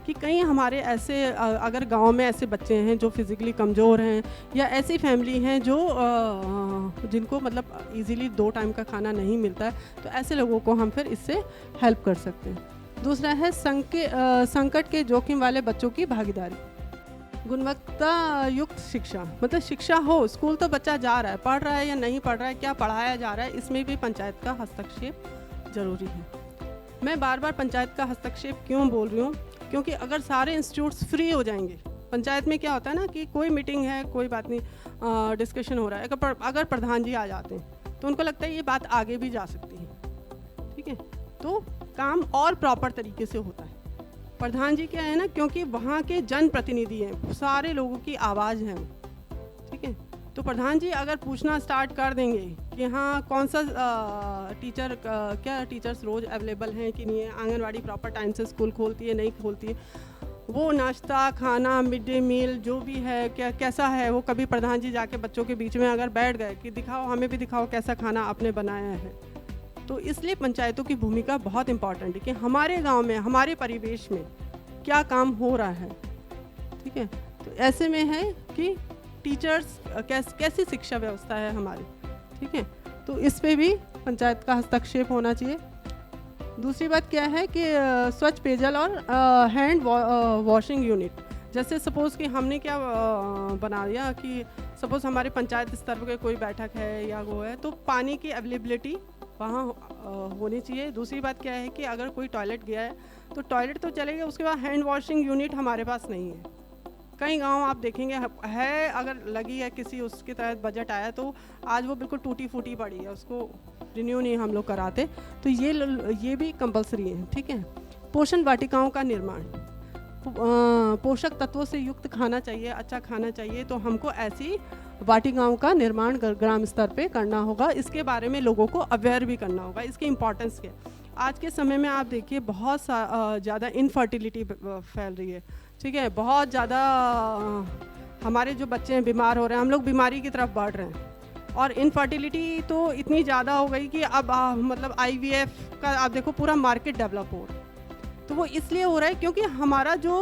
कि कहीं हमारे ऐसे अगर गांव में ऐसे बच्चे हैं जो फिज़िकली कमज़ोर हैं, या ऐसी फैमिली हैं जो जिनको मतलब इजीली 2 टाइम का खाना नहीं मिलता है, तो ऐसे लोगों को हम फिर इससे हेल्प कर सकते हैं। दूसरा है संकट के जोखिम वाले बच्चों की भागीदारी। गुणवत्ता युक्त शिक्षा, मतलब शिक्षा हो, स्कूल तो बच्चा जा रहा है, पढ़ रहा है या नहीं पढ़ रहा है, क्या पढ़ाया जा रहा है, इसमें भी पंचायत का हस्तक्षेप जरूरी है। मैं बार बार पंचायत का हस्तक्षेप क्यों बोल रही हूँ, क्योंकि अगर सारे इंस्टीट्यूट्स फ्री हो जाएंगे, पंचायत में क्या होता है ना कि कोई मीटिंग है, कोई बात नहीं, डिस्कशन हो रहा है, अगर प्रधान जी आ जाते हैं तो उनको लगता है ये बात आगे भी जा सकती है, ठीक है, तो काम और प्रॉपर तरीके से होता है। प्रधान जी क्या है ना, क्योंकि वहाँ के जनप्रतिनिधि हैं, सारे लोगों की आवाज़ है, ठीक है, तो प्रधान जी अगर पूछना स्टार्ट कर देंगे कि हाँ कौन सा क्या टीचर्स रोज़ अवेलेबल हैं कि नहीं है, आंगनवाड़ी प्रॉपर टाइम से स्कूल खोलती है नहीं खोलती है, वो नाश्ता खाना मिड डे मील जो भी है क्या कैसा है, वो कभी प्रधान जी जाके बच्चों के बीच में अगर बैठ गए कि दिखाओ, हमें भी दिखाओ कैसा खाना आपने बनाया है। तो इसलिए पंचायतों की भूमिका बहुत इम्पॉर्टेंट है कि हमारे गांव में, हमारे परिवेश में क्या काम हो रहा है, ठीक है। तो ऐसे में है कि टीचर्स कैसी शिक्षा व्यवस्था है हमारी, ठीक है, तो इस पे भी पंचायत का हस्तक्षेप होना चाहिए। दूसरी बात क्या है कि स्वच्छ पेयजल और हैंड वॉशिंग यूनिट। जैसे सपोज़ कि हमने क्या बना दिया कि सपोज़ हमारे पंचायत स्तर पर कोई बैठक है या वो है, तो पानी की अवेलेबिलिटी वहाँ होनी चाहिए। दूसरी बात क्या है कि अगर कोई टॉयलेट गया है तो टॉयलेट तो चलेगा, उसके बाद हैंड वॉशिंग यूनिट हमारे पास नहीं है। कई गांव आप देखेंगे है, अगर लगी है किसी उसके तहत बजट आया तो आज वो बिल्कुल टूटी फूटी पड़ी है, उसको रिन्यू नहीं हम लोग कराते, तो ये भी कंपलसरी है, ठीक है। पोषण वाटिकाओं का निर्माण, पोषक तत्वों से युक्त खाना चाहिए, अच्छा खाना चाहिए, तो हमको ऐसी वाटिकाओं का निर्माण ग्राम स्तर पे करना होगा। इसके बारे में लोगों को अवेयर भी करना होगा, इसकी इम्पोर्टेंस क्या। आज के समय में आप देखिए बहुत ज़्यादा इनफर्टिलिटी फैल रही है, ठीक है, बहुत ज़्यादा हमारे जो बच्चे हैं बीमार हो रहे हैं, हम लोग बीमारी की तरफ बढ़ रहे हैं, और इनफर्टिलिटी तो इतनी ज़्यादा हो गई कि अब मतलब IVF का आप देखो पूरा मार्केट डेवलप हो रहा है। तो वो इसलिए हो रहा है क्योंकि हमारा जो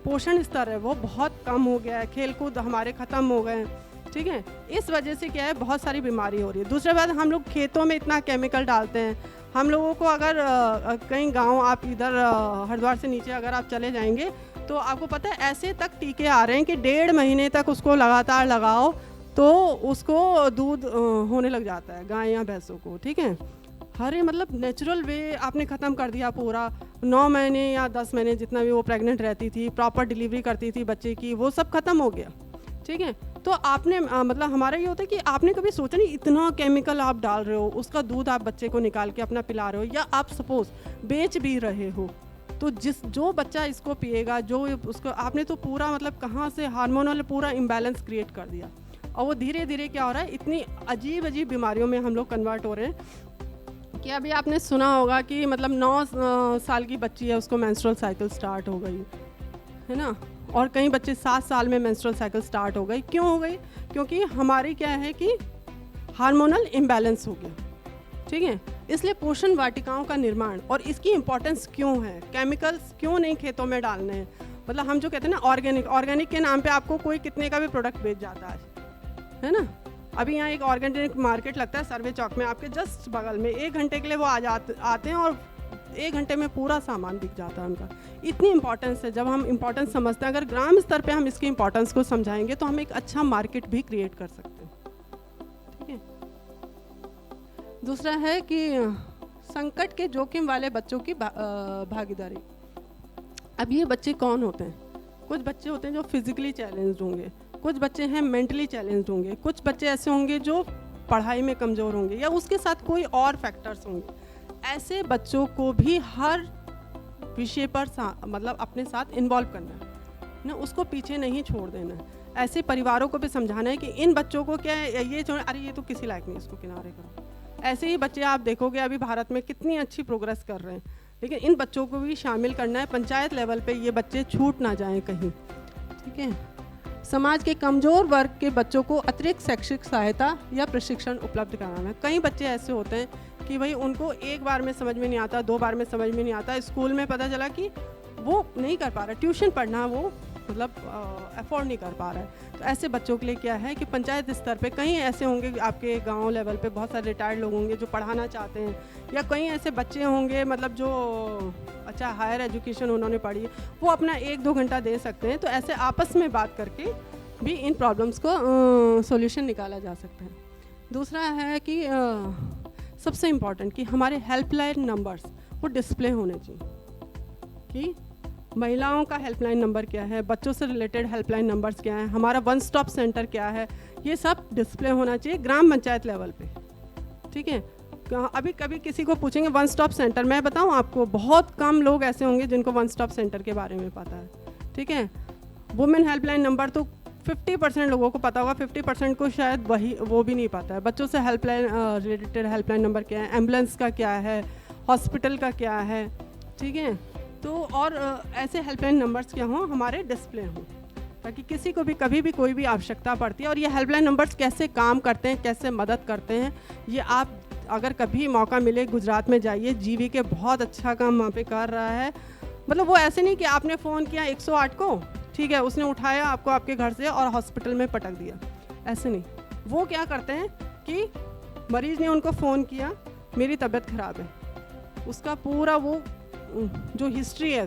पोषण स्तर है वो बहुत कम हो गया है, खेलकूद हमारे ख़त्म हो गए हैं, ठीक है। इस वजह से क्या है, बहुत सारी बीमारी हो रही है। दूसरी बात, हम लोग खेतों में इतना केमिकल डालते हैं। हम लोगों को अगर कहीं गांव, आप इधर हरिद्वार से नीचे अगर आप चले जाएंगे तो आपको पता है ऐसे तक टीके आ रहे हैं कि 1.5 महीने तक उसको लगातार लगाओ तो उसको दूध होने लग जाता है गाय या भैंसों को, ठीक है। हरे मतलब नेचुरल वे आपने ख़त्म कर दिया पूरा। 9 महीने या 10 महीने जितना भी वो प्रेग्नेंट रहती थी, प्रॉपर डिलीवरी करती थी बच्चे की, वो सब ख़त्म हो गया, ठीक है। तो आपने मतलब हमारा ये होता है कि आपने कभी सोचा नहीं इतना केमिकल आप डाल रहे हो, उसका दूध आप बच्चे को निकाल के अपना पिला रहे हो, या आप सपोज बेच भी रहे हो, तो जो बच्चा इसको पिएगा, जो उसको आपने तो पूरा मतलब कहाँ से हार्मोनल पूरा इम्बैलेंस क्रिएट कर दिया। और वो धीरे धीरे क्या हो रहा है, इतनी अजीब अजीब बीमारियों में हम लोग कन्वर्ट हो रहे हैं कि अभी आपने सुना होगा कि मतलब 9 साल की बच्ची है, उसको मेंस्ट्रुअल साइकिल स्टार्ट हो गई है ना, और कई बच्चे 7 साल में मेंस्ट्रुअल साइकिल स्टार्ट हो गई। क्यों हो गई? क्योंकि हमारी क्या है कि हार्मोनल इम्बैलेंस हो गया, ठीक है। इसलिए पोषण वाटिकाओं का निर्माण, और इसकी इम्पोर्टेंस क्यों है, केमिकल्स क्यों नहीं खेतों में डालने हैं। मतलब हम जो कहते हैं ना ऑर्गेनिक के नाम पे आपको कोई कितने का भी प्रोडक्ट बेच जाता है ना। अभी यहाँ एक ऑर्गेनिक मार्केट लगता है सर्वे चौक में, आपके जस्ट बगल में, 1 घंटे के लिए वो आते हैं और 1 घंटे में पूरा सामान बिक जाता है उनका। इतनी इंपॉर्टेंस है। जब हम इंपॉर्टेंस समझते हैं, अगर ग्राम स्तर पे हम इसकी इंपॉर्टेंस को समझाएंगे तो हम एक अच्छा मार्केट भी क्रिएट कर सकते हैं, ठीक है। दूसरा है कि संकट के जोखिम वाले बच्चों की भागीदारी। अब ये बच्चे कौन होते हैं? कुछ बच्चे होते हैं जो फिजिकली चैलेंज्ड होंगे, कुछ बच्चे हैं मेंटली चैलेंज्ड होंगे, कुछ बच्चे ऐसे होंगे जो पढ़ाई में कमज़ोर होंगे, या उसके साथ कोई और फैक्टर्स होंगे। ऐसे बच्चों को भी हर विषय पर मतलब अपने साथ इन्वॉल्व करना है ना, उसको पीछे नहीं छोड़ देना है। ऐसे परिवारों को भी समझाना है कि इन बच्चों को क्या है, ये अरे ये तो किसी लायक नहीं, इसको किनारे करो। ऐसे ही बच्चे आप देखोगे अभी भारत में कितनी अच्छी प्रोग्रेस कर रहे हैं, लेकिन इन बच्चों को भी शामिल करना है। पंचायत लेवल पे ये बच्चे छूट ना जाएं कहीं, ठीक है। समाज के कमज़ोर वर्ग के बच्चों को अतिरिक्त शैक्षिक सहायता या प्रशिक्षण उपलब्ध कराना। कई बच्चे ऐसे होते हैं कि भाई उनको एक बार में समझ में नहीं आता, 2 बार में समझ में नहीं आता, स्कूल में पता चला कि वो नहीं कर पा रहा, ट्यूशन पढ़ना वो मतलब अफोर्ड नहीं कर पा रहा है। तो ऐसे बच्चों के लिए क्या है कि पंचायत स्तर पे कई ऐसे होंगे, आपके गांव लेवल पे बहुत सारे रिटायर्ड लोग होंगे जो पढ़ाना चाहते हैं, या कई ऐसे बच्चे होंगे मतलब जो अच्छा हायर एजुकेशन उन्होंने पढ़ी, वो अपना 1-2 घंटा दे सकते हैं। तो ऐसे आपस में बात करके भी इन प्रॉब्लम्स को सॉल्यूशन निकाला जा सकता है। दूसरा है कि सबसे इम्पॉर्टेंट कि हमारे हेल्पलाइन नंबर्स वो डिस्प्ले होने चाहिए, कि महिलाओं का हेल्पलाइन नंबर क्या है, बच्चों से रिलेटेड हेल्पलाइन नंबर्स क्या है, हमारा 1 स्टॉप सेंटर क्या है, ये सब डिस्प्ले होना चाहिए ग्राम पंचायत लेवल पे, ठीक है। अभी कभी किसी को पूछेंगे 1 स्टॉप सेंटर, मैं बताऊं आपको बहुत कम लोग ऐसे होंगे जिनको 1 स्टॉप सेंटर के बारे में पता है, ठीक है। वुमेन हेल्पलाइन नंबर तो 50% लोगों को पता होगा, 50% को शायद वो भी नहीं पता है। बच्चों से हेल्पलाइन रिलेटेड हेल्पलाइन नंबर क्या है, एम्बुलेंस का क्या है, हॉस्पिटल का क्या है, ठीक है। तो और ऐसे हेल्पलाइन नंबर्स क्या हों, हमारे डिस्प्ले हों, ताकि किसी को भी कभी भी कोई भी आवश्यकता पड़ती है। और ये हेल्पलाइन नंबर्स कैसे काम करते हैं, कैसे मदद करते हैं, ये आप अगर कभी मौका मिले गुजरात में जाइए, GVK बहुत अच्छा काम वहाँ पे कर रहा है। मतलब वो ऐसे नहीं कि आपने फ़ोन किया 108 को, ठीक है, उसने उठाया आपको आपके घर से और हॉस्पिटल में पटक दिया, ऐसे नहीं। वो क्या करते हैं कि मरीज़ ने उनको फ़ोन किया, मेरी तबीयत ख़राब है, उसका पूरा वो जो हिस्ट्री है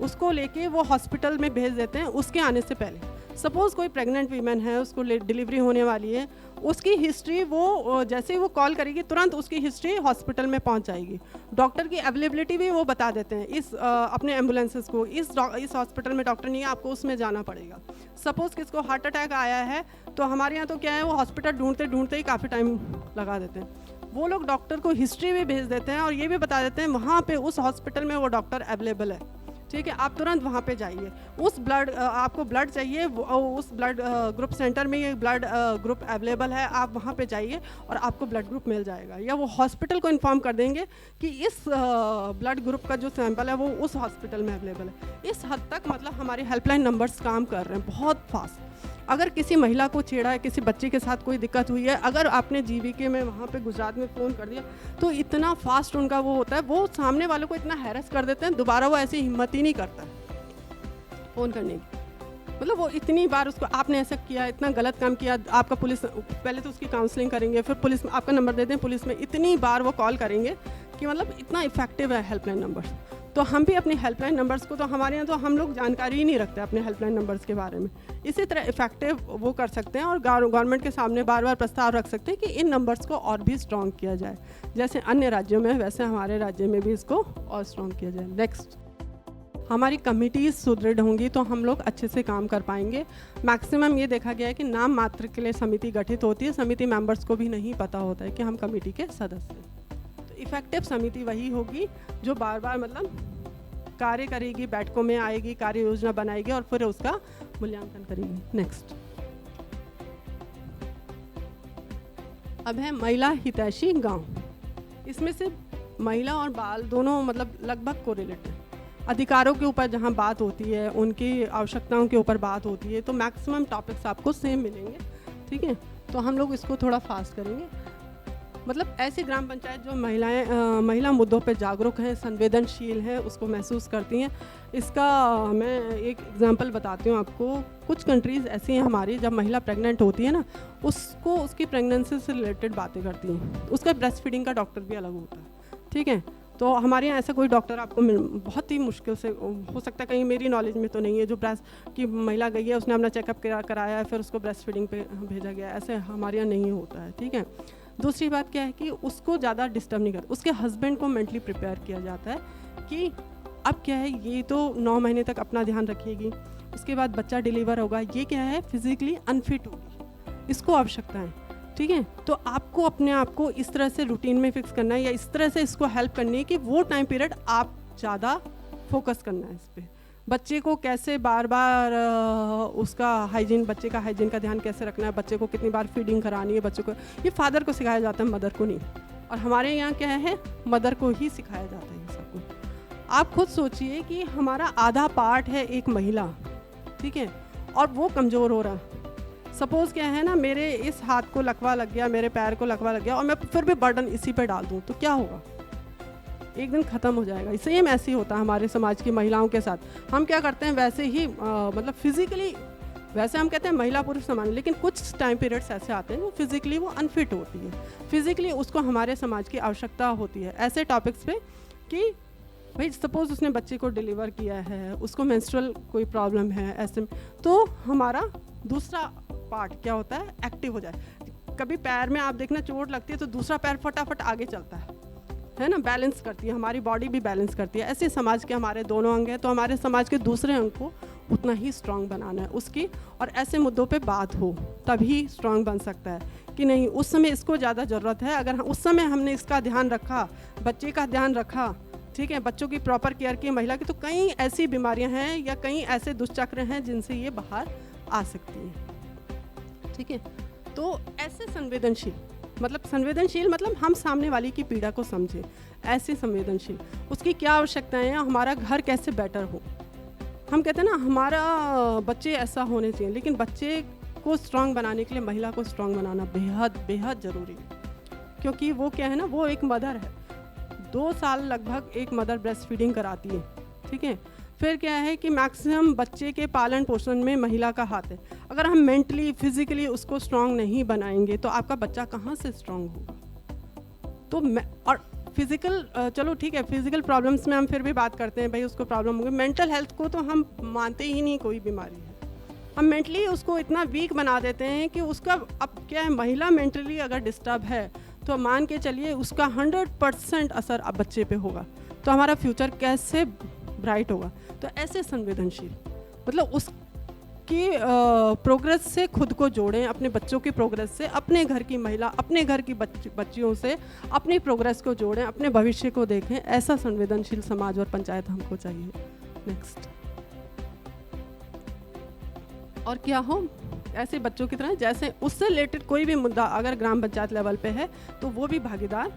उसको लेके वो हॉस्पिटल में भेज देते हैं उसके आने से पहले। सपोज़ कोई प्रेग्नेंट वीमेन है, उसको डिलीवरी होने वाली है, उसकी हिस्ट्री वो जैसे ही वो कॉल करेगी तुरंत उसकी हिस्ट्री हॉस्पिटल में पहुंच जाएगी। डॉक्टर की अवेलेबिलिटी भी वो बता देते हैं इस अपने एम्बुलेंसेस को, इस हॉस्पिटल में डॉक्टर नहीं है, आपको उसमें जाना पड़ेगा। सपोज़ किसको हार्ट अटैक आया है तो हमारे यहाँ तो क्या है, वो हॉस्पिटल ढूंढते ही काफ़ी टाइम लगा देते हैं। वो लोग डॉक्टर को हिस्ट्री भी भेज देते हैं और ये भी बता देते हैं वहाँ पे उस हॉस्पिटल में वो डॉक्टर अवेलेबल है, ठीक है, आप तुरंत वहाँ पे जाइए। उस आपको ब्लड चाहिए, उस ब्लड ग्रुप सेंटर में ये ब्लड ग्रुप अवेलेबल है, आप वहाँ पे जाइए और आपको ब्लड ग्रुप मिल जाएगा। या वो हॉस्पिटल को इन्फॉर्म कर देंगे कि इस ब्लड ग्रुप का जो सैंपल है वो उस हॉस्पिटल में अवेलेबल है। इस हद तक मतलब हमारे हेल्पलाइन नंबर्स काम कर रहे हैं बहुत फास्ट। अगर किसी महिला को छेड़ा है, किसी बच्चे के साथ कोई दिक्कत हुई है, अगर आपने जीवीके में वहाँ पे गुजरात में फ़ोन कर दिया तो इतना फास्ट उनका वो होता है, वो सामने वालों को इतना हैरेस कर देते हैं, दोबारा वो ऐसी हिम्मत ही नहीं करता फ़ोन करने की। मतलब वो इतनी बार उसको आपने ऐसा किया, इतना गलत काम किया, आपका पुलिस पहले तो उसकी काउंसलिंग करेंगे, फिर पुलिस में आपका नंबर देते हैं, पुलिस में इतनी बार वो कॉल करेंगे कि मतलब इतना इफेक्टिव है हेल्पलाइन नंबर्स। तो हम भी अपने हेल्पलाइन नंबर्स को, तो हमारे यहाँ तो हम लोग जानकारी ही नहीं रखते अपने हेल्पलाइन नंबर्स के बारे में, इसी तरह इफेक्टिव वो कर सकते हैं और गवर्नमेंट के सामने बार बार प्रस्ताव रख सकते हैं कि इन नंबर्स को और भी स्ट्रॉन्ग किया जाए, जैसे अन्य राज्यों में वैसे हमारे राज्य में भी इसको और स्ट्रॉन्ग किया जाए। नेक्स्ट, हमारी कमिटीज़ सुदृढ़ होंगी तो हम लोग अच्छे से काम कर पाएंगे। मैक्सिमम ये देखा गया है कि नाम मात्र के लिए समिति गठित होती है, समिति मेंबर्स को भी नहीं पता होता है कि हम कमेटी के सदस्य हैं। तो इफेक्टिव समिति वही होगी जो बार बार मतलब कार्य करेगी, बैठकों में आएगी, कार्य योजना बनाएगी और फिर उसका मूल्यांकन करेगी। नेक्स्ट, अब है महिला हितैषी गांव। इसमें से महिला और बाल दोनों मतलब लगभग कोरिलेटेड है। अधिकारों के ऊपर जहाँ बात होती है, उनकी आवश्यकताओं के ऊपर बात होती है, तो मैक्सिमम टॉपिक्स आपको सेम मिलेंगे, ठीक है। तो हम लोग इसको थोड़ा फास्ट करेंगे। मतलब ऐसी ग्राम पंचायत जो महिला मुद्दों पे जागरूक हैं, संवेदनशील हैं, उसको महसूस करती हैं। इसका मैं एक एग्जांपल बताती हूँ आपको। कुछ कंट्रीज़ ऐसी हैं हमारी, जब महिला प्रेग्नेंट होती है ना, उसको उसकी प्रेगनेंसी से रिलेटेड बातें करती हैं। उसका ब्रेस्ट फीडिंग का डॉक्टर भी अलग होता है, ठीक है। तो हमारे यहाँ ऐसा कोई डॉक्टर आपको बहुत ही मुश्किल से हो सकता है, कहीं मेरी नॉलेज में तो नहीं है, जो ब्रेस्ट की महिला गई है, उसने अपना चेकअप कराया है, फिर उसको ब्रेस्ट फीडिंग पे भेजा गया, ऐसे हमारे यहाँ नहीं होता है, ठीक है। दूसरी बात क्या है कि उसको ज़्यादा डिस्टर्ब नहीं कर, उसके हस्बैंड को मेंटली प्रिपेयर किया जाता है कि अब क्या है, ये तो 9 महीने तक अपना ध्यान रखेगी, उसके बाद बच्चा डिलीवर होगा, ये क्या है फिजिकली अनफिट होगी, इसको आवश्यकता है, ठीक है। तो आपको अपने आप को इस तरह से रूटीन में फिक्स करना है या इस तरह से इसको हेल्प करनी है कि वो टाइम पीरियड आप ज़्यादा फोकस करना है इस पर। बच्चे को कैसे बार बार उसका हाइजीन, बच्चे का हाइजीन का ध्यान कैसे रखना है, बच्चे को कितनी बार फीडिंग करानी है, बच्चे को, ये फादर को सिखाया जाता है, मदर को नहीं। और हमारे यहाँ क्या है, मदर को ही सिखाया जाता है ये सब कुछ। आप खुद सोचिए कि हमारा आधा पार्ट है एक महिला, ठीक है, और वो कमज़ोर हो रहा है। सपोज़ क्या है ना, मेरे इस हाथ को लकवा लग गया, मेरे पैर को लकवा लग गया और मैं फिर भी बर्डन इसी पे डाल दूँ तो क्या होगा, एक दिन ख़त्म हो जाएगा। सेम ऐसे ही होता है हमारे समाज की महिलाओं के साथ। हम क्या करते हैं, वैसे ही मतलब फिज़िकली वैसे हम कहते हैं महिला पुरुष समान, लेकिन कुछ टाइम पीरियड्स ऐसे आते हैं वो फिज़िकली वो अनफिट होती है, फिज़िकली उसको हमारे समाज की आवश्यकता होती है ऐसे टॉपिक्स पे कि भाई सपोज़ उसने बच्चे को डिलीवर किया है, उसको मेंस्ट्रुअल कोई प्रॉब्लम है, ऐसे तो हमारा दूसरा पार्ट क्या होता है, एक्टिव हो जाए। कभी पैर में आप देखना चोट लगती है तो दूसरा पैर फटाफट आगे चलता है ना, बैलेंस करती है, हमारी बॉडी भी बैलेंस करती है। ऐसे समाज के हमारे दोनों अंग हैं, तो हमारे समाज के दूसरे अंग को उतना ही स्ट्रांग बनाना है उसकी, और ऐसे मुद्दों पे बात हो तभी स्ट्रांग बन सकता है कि नहीं उस समय इसको ज़्यादा ज़रूरत है। अगर उस समय हमने इसका ध्यान रखा, बच्चे का ध्यान रखा, ठीक है, बच्चों की प्रॉपर केयर की महिला की, तो कई ऐसी बीमारियां हैं या कई ऐसे दुष्चक्र हैं जिनसे ये बाहर आ सकती हैं, ठीक है। तो ऐसे संवेदनशील मतलब हम सामने वाले की पीड़ा को समझें, ऐसे संवेदनशील, उसकी क्या आवश्यकताएं हैं, हमारा घर कैसे बेटर हो। हम कहते हैं ना हमारा बच्चे ऐसा होने चाहिए, लेकिन बच्चे को स्ट्रांग बनाने के लिए महिला को स्ट्रांग बनाना बेहद बेहद ज़रूरी है, क्योंकि वो क्या है ना, वो एक मदर है, 2 साल लगभग एक मदर ब्रेस्ट फीडिंग कराती है, ठीक है। फिर क्या है कि मैक्सिमम बच्चे के पालन पोषण में महिला का हाथ है। अगर हम मेंटली फिजिकली उसको स्ट्रांग नहीं बनाएंगे तो आपका बच्चा कहाँ से स्ट्रांग होगा। तो और फिजिकल, चलो ठीक है, फिजिकल प्रॉब्लम्स में हम फिर भी बात करते हैं, भाई उसको प्रॉब्लम होगी। मेंटल हेल्थ को तो हम मानते ही नहीं कोई बीमारी है, हम मेंटली उसको इतना वीक बना देते हैं कि उसका, अब क्या है, महिला मेंटली अगर डिस्टर्ब है तो मान के चलिए उसका 100% असर अब बच्चे पे होगा, तो हमारा फ्यूचर कैसे ब्राइट होगा। तो ऐसे संवेदनशील मतलब उसकी प्रोग्रेस से खुद को जोड़ें, अपने बच्चों की प्रोग्रेस से, अपने घर की महिला, अपने घर की बच्चियों से अपनी प्रोग्रेस को जोड़ें, अपने भविष्य को देखें। ऐसा संवेदनशील समाज और पंचायत हमको चाहिए। नेक्स्ट, और क्या हो, ऐसे बच्चों की तरह जैसे उससे रिलेटेड कोई भी मुद्दा अगर ग्राम पंचायत लेवल पे है तो वो भी भागीदार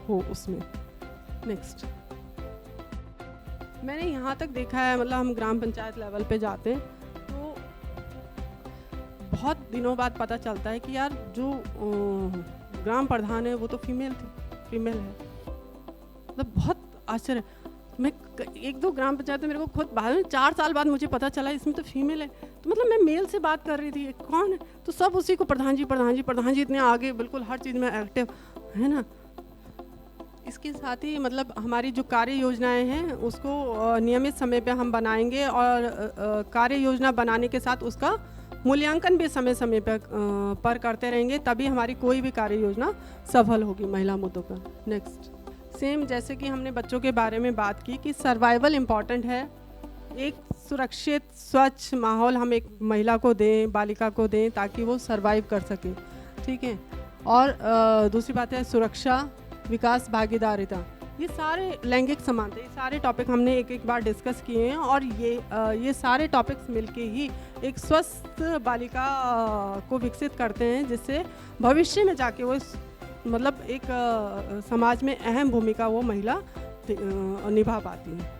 हो उसमें। नेक्स्ट, मैंने यहाँ तक देखा है, मतलब हम ग्राम पंचायत लेवल पे जाते हैं तो बहुत दिनों बाद पता चलता है कि यार जो ग्राम प्रधान है वो तो फीमेल है। मतलब बहुत आश्चर्य। मैं एक दो ग्राम पंचायत में मेरे को खुद बाद में 4 साल बाद मुझे पता चला इसमें तो फीमेल है। तो मतलब मैं मेल से बात कर रही थी, कौन है, तो सब उसी को प्रधान जी इतने आगे, बिल्कुल हर चीज़ में एक्टिव है ना। इसके साथ ही मतलब हमारी जो कार्य योजनाएं हैं उसको नियमित समय पे हम बनाएंगे और कार्य योजना बनाने के साथ उसका मूल्यांकन भी समय पर करते रहेंगे, तभी हमारी कोई भी कार्य योजना सफल होगी महिला मुद्दों पर। नेक्स्ट, सेम जैसे कि हमने बच्चों के बारे में बात की कि सर्वाइवल इम्पॉर्टेंट है। एक सुरक्षित स्वच्छ माहौल हम एक महिला को दें, बालिका को दें, ताकि वो सर्वाइव कर सके, ठीक है। और दूसरी बात है सुरक्षा, विकास, भागीदारिता, ये सारे लैंगिक समानता, ये सारे टॉपिक हमने एक बार डिस्कस किए हैं और ये सारे टॉपिक्स मिलके ही एक स्वस्थ बालिका को विकसित करते हैं, जिससे भविष्य में जाके वो मतलब एक समाज में अहम भूमिका वो महिला निभा पाती है।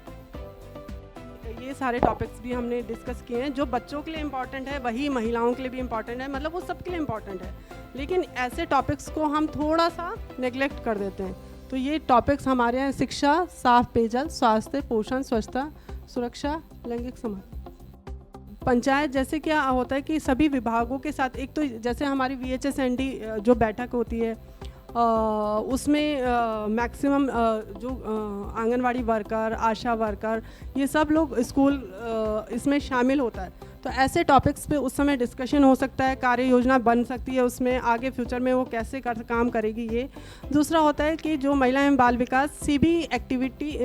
ये सारे टॉपिक्स भी हमने डिस्कस किए हैं। जो बच्चों के लिए इम्पॉर्टेंट है वही महिलाओं के लिए भी इम्पॉर्टेंट है, मतलब वो सबके लिए इम्पॉर्टेंट है, लेकिन ऐसे टॉपिक्स को हम थोड़ा सा नेग्लेक्ट कर देते हैं। तो ये टॉपिक्स हमारे यहाँ शिक्षा, साफ पेयजल, स्वास्थ्य, पोषण, स्वच्छता, सुरक्षा, लैंगिक समानता। पंचायत जैसे क्या होता है कि सभी विभागों के साथ, एक तो जैसे हमारी VHSND जो बैठक होती है उसमें मैक्सिमम जो आंगनवाड़ी वर्कर, आशा वर्कर, ये सब लोग स्कूल इसमें शामिल होता है। तो ऐसे टॉपिक्स पे उस समय डिस्कशन हो सकता है, कार्य योजना बन सकती है उसमें, आगे फ्यूचर में वो कैसे काम करेगी ये। दूसरा होता है कि जो महिला एवं बाल विकास CB एक्टिविटी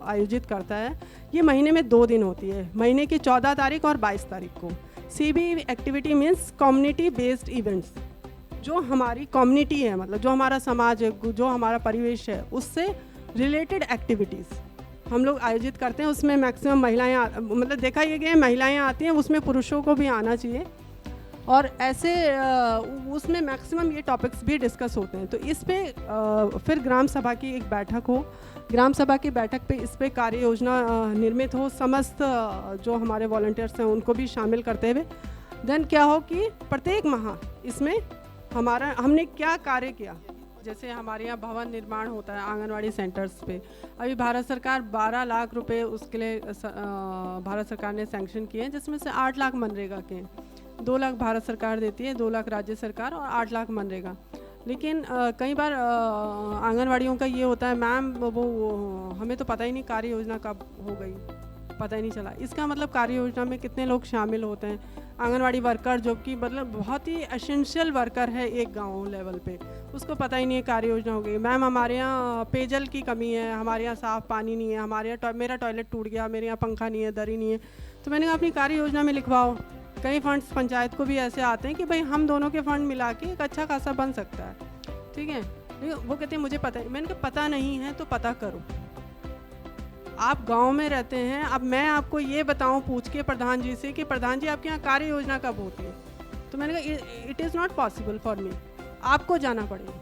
आयोजित करता है, ये महीने में 2 दिन होती है, महीने की 14 तारीख और 22 तारीख को। CB activity means community based events, जो हमारी कम्युनिटी है, मतलब जो हमारा समाज है, जो हमारा परिवेश है, उससे रिलेटेड एक्टिविटीज़ हम लोग आयोजित करते हैं। उसमें मैक्सिमम महिलाएं मतलब देखा ये गया महिलाएं आती हैं, उसमें पुरुषों को भी आना चाहिए, और ऐसे उसमें मैक्सिमम ये टॉपिक्स भी डिस्कस होते हैं। तो इस पे फिर ग्राम सभा की एक बैठक हो, ग्राम सभा की बैठक पे इस पे कार्य योजना निर्मित हो, समस्त जो हमारे वॉलंटियर्स हैं उनको भी शामिल करते हुए। देन क्या हो कि प्रत्येक माह इसमें हमने क्या कार्य किया, जैसे हमारे यहाँ भवन निर्माण होता है आंगनवाड़ी सेंटर्स पे, अभी भारत सरकार 12 लाख रुपए उसके लिए भारत सरकार ने सैंक्शन किए हैं, जिसमें से 8 लाख मनरेगा के हैं। 2 लाख भारत सरकार देती है, 2 लाख राज्य सरकार और 8 लाख मनरेगा। लेकिन कई बार आंगनवाड़ियों का ये होता है, मैम वो हमें तो पता ही नहीं कार्य योजना कब हो गई, पता ही नहीं चला। इसका मतलब कार्य योजना में कितने लोग शामिल होते हैं। आंगनवाड़ी वर्कर जो कि मतलब बहुत ही एसेंशियल वर्कर है एक गांव लेवल पे, उसको पता ही नहीं है कार्य योजना हो गई। मैम हमारे यहाँ पेयजल की कमी है, हमारे यहाँ साफ़ पानी नहीं है, हमारे यहाँ मेरा टॉयलेट टूट गया, मेरे यहाँ पंखा नहीं है, दरी नहीं है। तो मैंने कहा अपनी कार्य योजना में लिखवाओ। कई फंड्स पंचायत को भी ऐसे आते हैं कि भाई हम दोनों के फंड मिला के एक अच्छा खासा बन सकता है, ठीक है। वो कहते हैं मुझे पता है। मैंने कहा पता नहीं है तो पता करो, आप गांव में रहते हैं। अब मैं आपको ये बताऊं पूछ के प्रधान जी से कि प्रधान जी आपके यहाँ कार्य योजना कब होती है, तो मैंने कहा it is not possible for me, आपको जाना पड़ेगा।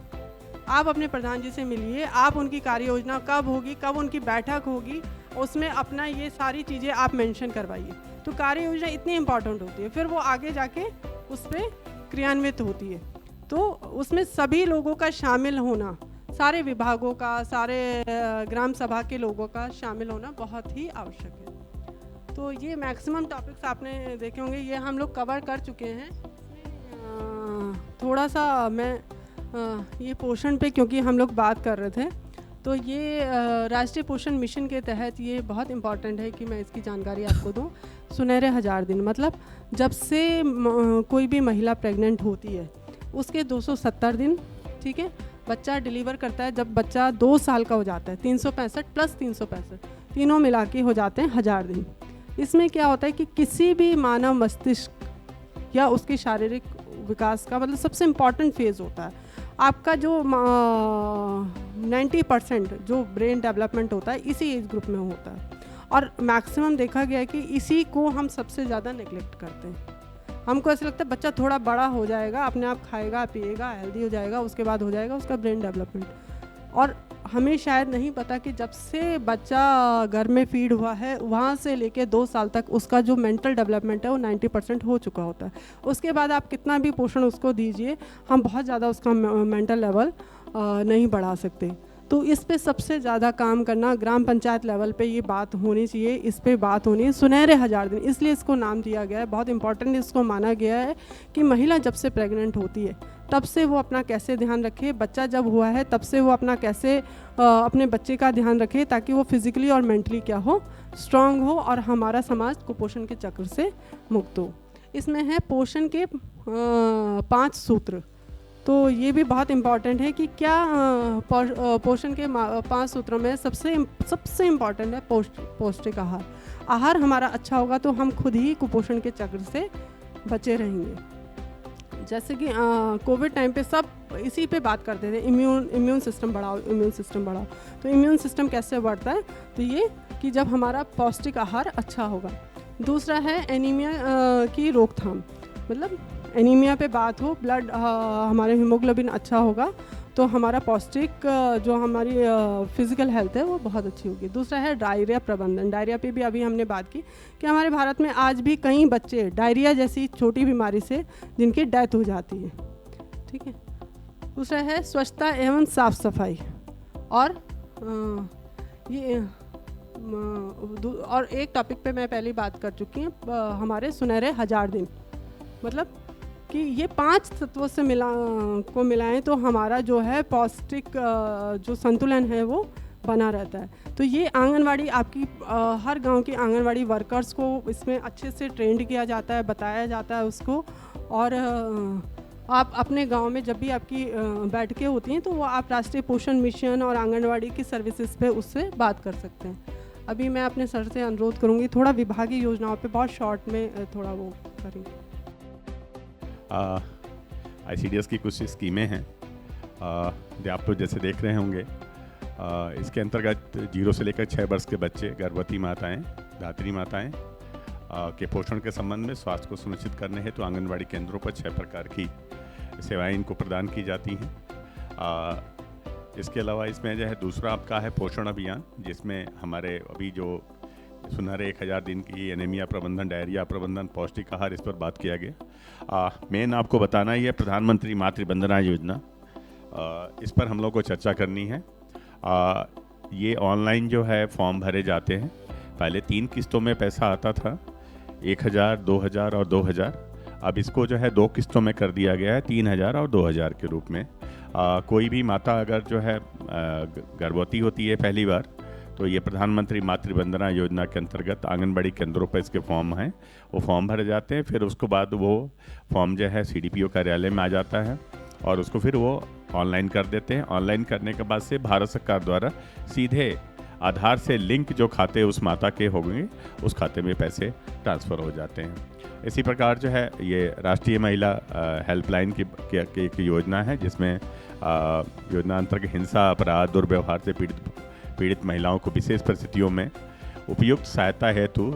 आप अपने प्रधान जी से मिलिए, आप उनकी कार्य योजना कब होगी, कब उनकी बैठक होगी, उसमें अपना ये सारी चीज़ें आप मेंशन करवाइए। तो कार्य योजना इतनी इम्पॉर्टेंट होती है, फिर वो आगे जाके उस पर क्रियान्वित होती है। तो उसमें सभी लोगों का शामिल होना, सारे विभागों का, सारे ग्राम सभा के लोगों का शामिल होना बहुत ही आवश्यक है। तो ये मैक्सिमम टॉपिक्स आपने देखे होंगे, ये हम लोग कवर कर चुके हैं। थोड़ा सा मैं ये पोषण पे क्योंकि हम लोग बात कर रहे थे, तो ये राष्ट्रीय पोषण मिशन के तहत ये बहुत इम्पॉर्टेंट है कि मैं इसकी जानकारी आपको दूं। सुनहरे 1000 दिन, मतलब जब से कोई भी महिला प्रेग्नेंट होती है उसके 270 दिन, ठीक है, बच्चा डिलीवर करता है। जब बच्चा 2 साल का हो जाता है, 365 प्लस 365 तीनों मिला के हो जाते हैं 1000 दिन। इसमें क्या होता है कि किसी भी मानव मस्तिष्क या उसके शारीरिक विकास का मतलब सबसे इम्पॉर्टेंट फेज़ होता है। आपका जो 90% जो ब्रेन डेवलपमेंट होता है इसी एज ग्रुप में होता है, और मैक्सिमम देखा गया है कि इसी को हम सबसे ज़्यादा नेग्लेक्ट करते हैं। हमको ऐसा लगता है बच्चा थोड़ा बड़ा हो जाएगा, अपने आप खाएगा पिएगा, हेल्दी हो जाएगा, उसके बाद हो जाएगा उसका ब्रेन डेवलपमेंट। और हमें शायद नहीं पता कि जब से बच्चा घर में फीड हुआ है वहाँ से लेके 2 साल तक उसका जो मेंटल डेवलपमेंट है वो 90% हो चुका होता है। उसके बाद आप कितना भी पोषण उसको दीजिए, हम बहुत ज़्यादा उसका मेंटल लेवल नहीं बढ़ा सकते। तो इस पे सबसे ज़्यादा काम करना, ग्राम पंचायत लेवल पे ये बात होनी चाहिए, इस पे बात होनी है। सुनहरे 1000 दिन इसलिए इसको नाम दिया गया है, बहुत इंपॉर्टेंट इसको माना गया है कि महिला जब से प्रेग्नेंट होती है तब से वो अपना कैसे ध्यान रखे, बच्चा जब हुआ है तब से वो अपना कैसे अपने बच्चे का ध्यान रखे ताकि वो फिज़िकली और मेंटली क्या हो, स्ट्रांग हो और हमारा समाज कुपोषण के चक्र से मुक्त हो। इसमें है पोषण के 5 सूत्र। तो ये भी बहुत इम्पॉर्टेंट है कि क्या पोषण के 5 सूत्रों में सबसे इम्पॉर्टेंट है पौष्टिक आहार। आहार हमारा अच्छा होगा तो हम खुद ही कुपोषण के चक्र से बचे रहेंगे। जैसे कि कोविड टाइम पे सब इसी पे बात करते थे, इम्यून सिस्टम बढ़ाओ, इम्यून सिस्टम बढ़ाओ। तो इम्यून सिस्टम कैसे बढ़ता है? तो ये कि जब हमारा पौष्टिक आहार अच्छा होगा। दूसरा है एनीमिया की रोकथाम, मतलब एनीमिया पे बात हो, ब्लड हमारे हीमोग्लोबिन अच्छा होगा तो हमारा पौष्टिक जो हमारी फिज़िकल हेल्थ है वो बहुत अच्छी होगी। दूसरा है डायरिया प्रबंधन। डायरिया पे भी अभी हमने बात की कि हमारे भारत में आज भी कई बच्चे डायरिया जैसी छोटी बीमारी से जिनकी डेथ हो जाती है, ठीक है। दूसरा है स्वच्छता एवं साफ सफाई। और ये और एक टॉपिक पे मैं पहले बात कर चुकी हूँ, हमारे सुनहरे 1000 दिन, मतलब कि ये 5 तत्वों से मिलाएं तो हमारा जो है पौष्टिक जो संतुलन है वो बना रहता है। तो ये आंगनवाड़ी आपकी हर गांव की आंगनवाड़ी वर्कर्स को इसमें अच्छे से ट्रेंड किया जाता है, बताया जाता है उसको। और आप अपने गांव में जब भी आपकी बैठकें होती हैं तो वो आप राष्ट्रीय पोषण मिशन और आंगनवाड़ी की सर्विसेज पे उससे बात कर सकते हैं। अभी मैं अपने सर से अनुरोध करूँगी थोड़ा विभागीय योजनाओं पे बहुत शॉर्ट में थोड़ा वो करेंगे। ICDS की कुछ स्कीमें हैं जो आप तो जैसे देख रहे होंगे। इसके अंतर्गत 0 से लेकर 6 वर्ष के बच्चे, गर्भवती माताएं, धात्री माताएं के पोषण के संबंध में स्वास्थ्य को सुनिश्चित करने हेतु आंगनबाड़ी केंद्रों पर 6 प्रकार की सेवाएं इनको प्रदान की जाती हैं। इसके अलावा इसमें जो है दूसरा आपका है पोषण अभियान, जिसमें हमारे अभी जो सुनहरे 1000 दिन की एनीमिया प्रबंधन, डायरिया प्रबंधन, पौष्टिक आहार, इस पर बात किया गया। मेन आपको बताना ही है प्रधानमंत्री मातृ वंदना योजना, इस पर हम लोग को चर्चा करनी है। ये ऑनलाइन जो है फॉर्म भरे जाते हैं। पहले 3 किस्तों में पैसा आता था, 1000, 2000 और 2000। अब इसको जो है 2 किस्तों में कर दिया गया है, 3000 और 2000 के रूप में। कोई भी माता अगर जो है गर्भवती होती है पहली बार, तो ये प्रधानमंत्री मातृ वंदना योजना के अंतर्गत आंगनबाड़ी केंद्रों पर इसके फॉर्म हैं, वो फॉर्म भरे जाते हैं। फिर उसके बाद वो फॉर्म जो है CDPO कार्यालय में आ जाता है और उसको फिर वो ऑनलाइन कर देते हैं। ऑनलाइन करने के बाद से भारत सरकार द्वारा सीधे आधार से लिंक जो खाते उस माता के होंगे उस खाते में पैसे ट्रांसफ़र हो जाते हैं। इसी प्रकार जो है ये राष्ट्रीय महिला हेल्पलाइन की योजना है, जिसमें योजना अंतर्गत हिंसा, अपराध, दुर्व्यवहार से पीड़ित महिलाओं को विशेष परिस्थितियों में उपयुक्त सहायता हेतु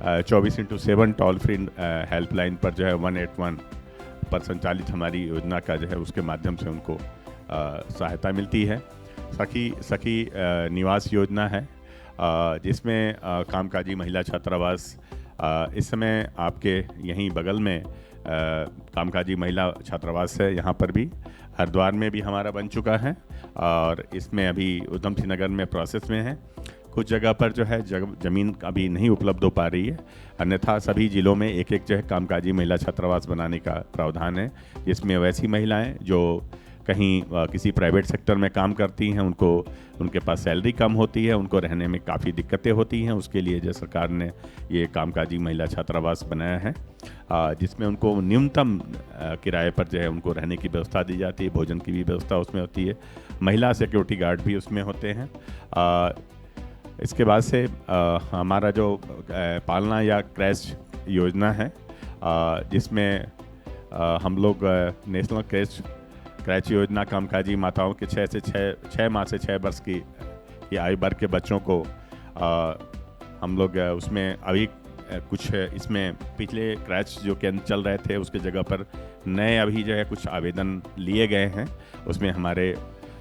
24x7 टोल फ्री हेल्पलाइन पर जो है 181 पर संचालित हमारी योजना का जो है उसके माध्यम से उनको सहायता मिलती है। सखी निवास योजना है, जिसमें कामकाजी महिला छात्रावास इस समय आपके यहीं बगल में कामकाजी महिला छात्रावास है। यहाँ पर भी हरिद्वार में भी हमारा बन चुका है और इसमें अभी उधम सिंह नगर में प्रोसेस में है। कुछ जगह पर जो है ज़मीन अभी नहीं उपलब्ध हो पा रही है, अन्यथा सभी ज़िलों में एक जो है कामकाजी महिला छात्रावास बनाने का प्रावधान है, जिसमें वैसी महिलाएं जो कहीं किसी प्राइवेट सेक्टर में काम करती हैं, उनके पास सैलरी कम होती है, उनको रहने में काफ़ी दिक्कतें होती हैं। उसके लिए जो सरकार ने ये कामकाजी महिला छात्रावास बनाया है, जिसमें उनको न्यूनतम किराए पर जो है उनको रहने की व्यवस्था दी जाती है, भोजन की भी व्यवस्था उसमें होती है, महिला सिक्योरिटी गार्ड भी उसमें होते हैं। इसके बाद से हमारा जो पालना या क्रैच योजना है, जिसमें हम लोग नेशनल क्रैच योजना कामकाजी माताओं के 6 माह से 6 वर्ष की आयु वर्ग के बच्चों को हम लोग उसमें अभी कुछ इसमें पिछले क्रैच जो केंद्र चल रहे थे उसके जगह पर नए अभी जो है कुछ आवेदन लिए गए हैं। उसमें हमारे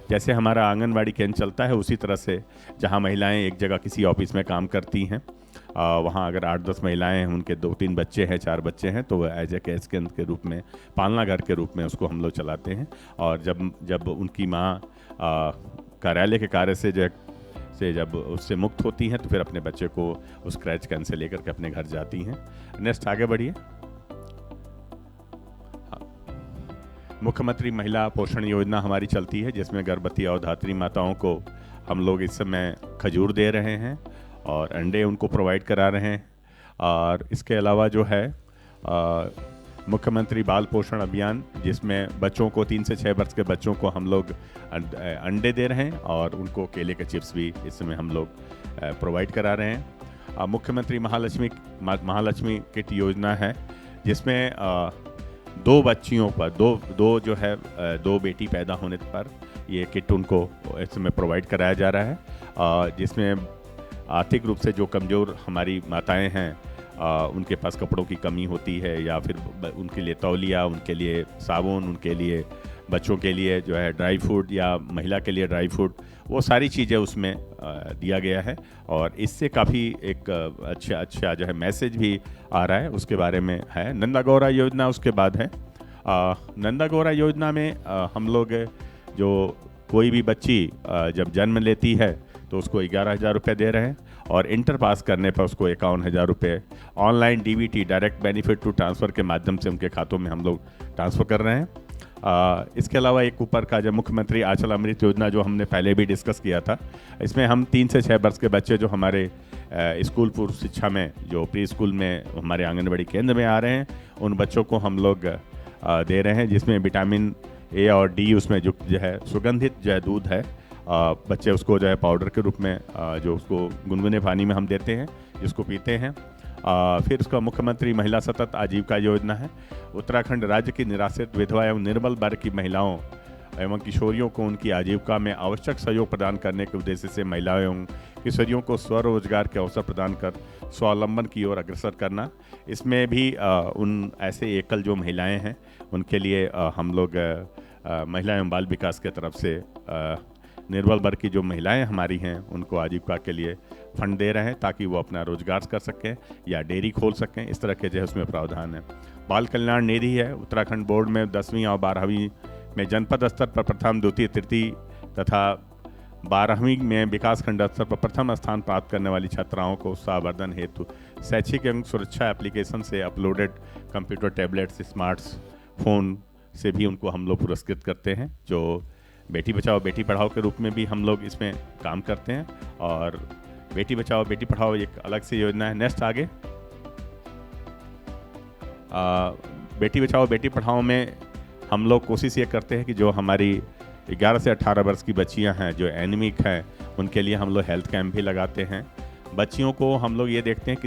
जैसे हमारा आंगनवाड़ी केंद्र चलता है उसी तरह से जहाँ महिलाएं एक जगह किसी ऑफिस में काम करती हैं, वहाँ अगर 8-10 महिलाएं हैं, उनके 2-3 बच्चे हैं, 4 बच्चे हैं, तो एज ए केस केंद्र के रूप में, पालना घर के रूप में उसको हम लोग चलाते हैं। और जब उनकी माँ कार्यालय के कार्य से जब उससे मुक्त होती हैं तो फिर अपने बच्चे को उस क्रैच कैन से लेकर के अपने घर जाती हैं। नेक्स्ट आगे बढ़िए। मुख्यमंत्री महिला पोषण योजना हमारी चलती है, जिसमें गर्भवती और धात्री माताओं को हम लोग इस समय खजूर दे रहे हैं और अंडे उनको प्रोवाइड करा रहे हैं। और इसके अलावा जो है मुख्यमंत्री बाल पोषण अभियान, जिसमें बच्चों को 3 से 6 वर्ष के बच्चों को हम लोग अंडे दे रहे हैं और उनको केले के चिप्स भी इस समय हम लोग प्रोवाइड करा रहे हैं। मुख्यमंत्री महालक्ष्मी किट योजना है, जिसमें 2 बच्चियों पर दो बेटी पैदा होने पर ये किट उनको इस समय प्रोवाइड कराया जा रहा है, जिसमें आर्थिक रूप से जो कमज़ोर हमारी माताएं हैं, उनके पास कपड़ों की कमी होती है या फिर उनके लिए तौलिया, उनके लिए साबुन, उनके लिए बच्चों के लिए जो है ड्राई फ्रूट या महिला के लिए ड्राई फ्रूट, वो सारी चीज़ें उसमें दिया गया है। और इससे काफ़ी एक अच्छा जो है मैसेज भी आ रहा है, उसके बारे में है। नंदा गौरा योजना उसके बाद है। नंदा गौरा योजना में हम लोग जो कोई भी बच्ची जब जन्म लेती है तो उसको 11,000 रुपये दे रहे हैं और इंटर पास करने पर उसको 51,000 रुपये online DBT direct benefit to transfer के माध्यम से उनके खातों में हम लोग ट्रांसफ़र कर रहे हैं। इसके अलावा एक ऊपर का जो मुख्यमंत्री आंचल अमृत योजना जो हमने पहले भी डिस्कस किया था, इसमें हम 3 से 6 वर्ष के बच्चे जो हमारे स्कूल पूर्व शिक्षा में जो प्री स्कूल में हमारे आंगनबाड़ी केंद्र में आ रहे हैं, उन बच्चों को हम लोग दे रहे हैं, जिसमें विटामिन A और D उसमें जो है सुगंधित जो है दूध है, बच्चे उसको जो है पाउडर के रूप में जो उसको गुनगुने पानी में हम देते हैं, जिसको पीते हैं। फिर उसका मुख्यमंत्री महिला सतत आजीविका योजना है। उत्तराखंड राज्य की निराश्रित विधवा एवं निर्बल वर्ग की महिलाओं एवं किशोरियों को उनकी आजीविका में आवश्यक सहयोग प्रदान करने के उद्देश्य से महिलाओं एवं किशोरियों को स्वरोजगार के अवसर प्रदान कर स्वावलंबन की ओर अग्रसर करना। इसमें भी उन ऐसे एकल जो महिलाएं हैं उनके लिए हम लोग महिला एवं बाल विकास के तरफ से निर्बल वर्ग की जो महिलाएं हमारी हैं उनको आजीविका के लिए फंड दे रहे हैं, ताकि वो अपना रोजगार कर सकें या डेयरी खोल सकें। इस तरह के जो है उसमें प्रावधान है। बाल कल्याण निधि है। उत्तराखंड बोर्ड में 10वीं और 12वीं में जनपद स्तर पर प्रथम, द्वितीय, तृतीय तथा 12वीं में विकासखंड स्तर पर प्रथम स्थान प्राप्त करने वाली छात्राओं को उत्साहवर्धन हेतु शैक्षिक एवं सुरक्षा एप्लीकेशन से अपलोडेड कंप्यूटर, टैबलेट्स, स्मार्टफोन से भी उनको हम लोग पुरस्कृत करते हैं। जो बेटी बचाओ बेटी पढ़ाओ के रूप में भी हम लोग इसमें काम करते हैं और बेटी बचाओ बेटी पढ़ाओ एक अलग से योजना है। नेक्स्ट आगे। बेटी बचाओ बेटी पढ़ाओ में हम लोग कोशिश ये करते हैं कि जो हमारी 11 से 18 वर्ष की बच्चियां हैं जो एनीमिक हैं, उनके लिए हम लोग हेल्थ कैंप भी लगाते हैं। बच्चियों को हम लोग ये देखते हैं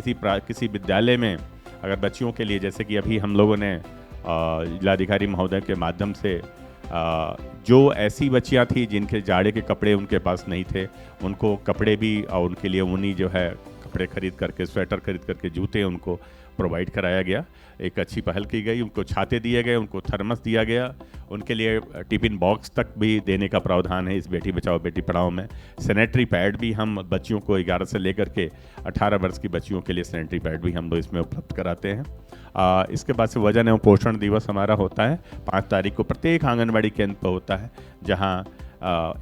किसी विद्यालय में अगर बच्चियों के लिए, जैसे कि अभी हम लोगों ने जिलाधिकारी महोदय के माध्यम से जो ऐसी बच्चियां थी जिनके जाड़े के कपड़े उनके पास नहीं थे, उनको कपड़े भी और उनके लिए ऊनी जो है कपड़े खरीद करके, स्वेटर खरीद करके, जूते उनको प्रोवाइड कराया गया। एक अच्छी पहल की गई। उनको छाते दिए गए, उनको थर्मस दिया गया, उनके लिए टिफिन बॉक्स तक भी देने का प्रावधान है इस बेटी बचाओ बेटी पढ़ाओ में। सैनिटरी पैड भी हम बच्चियों को 11 से लेकर के 18 वर्ष की बच्चियों के लिए सैनिटरी पैड भी हम लोग इसमें उपलब्ध कराते हैं। इसके बाद से वजन एवं पोषण दिवस हमारा होता है 5 तारीख को, प्रत्येक आंगनबाड़ी केंद्र पर होता है, जहाँ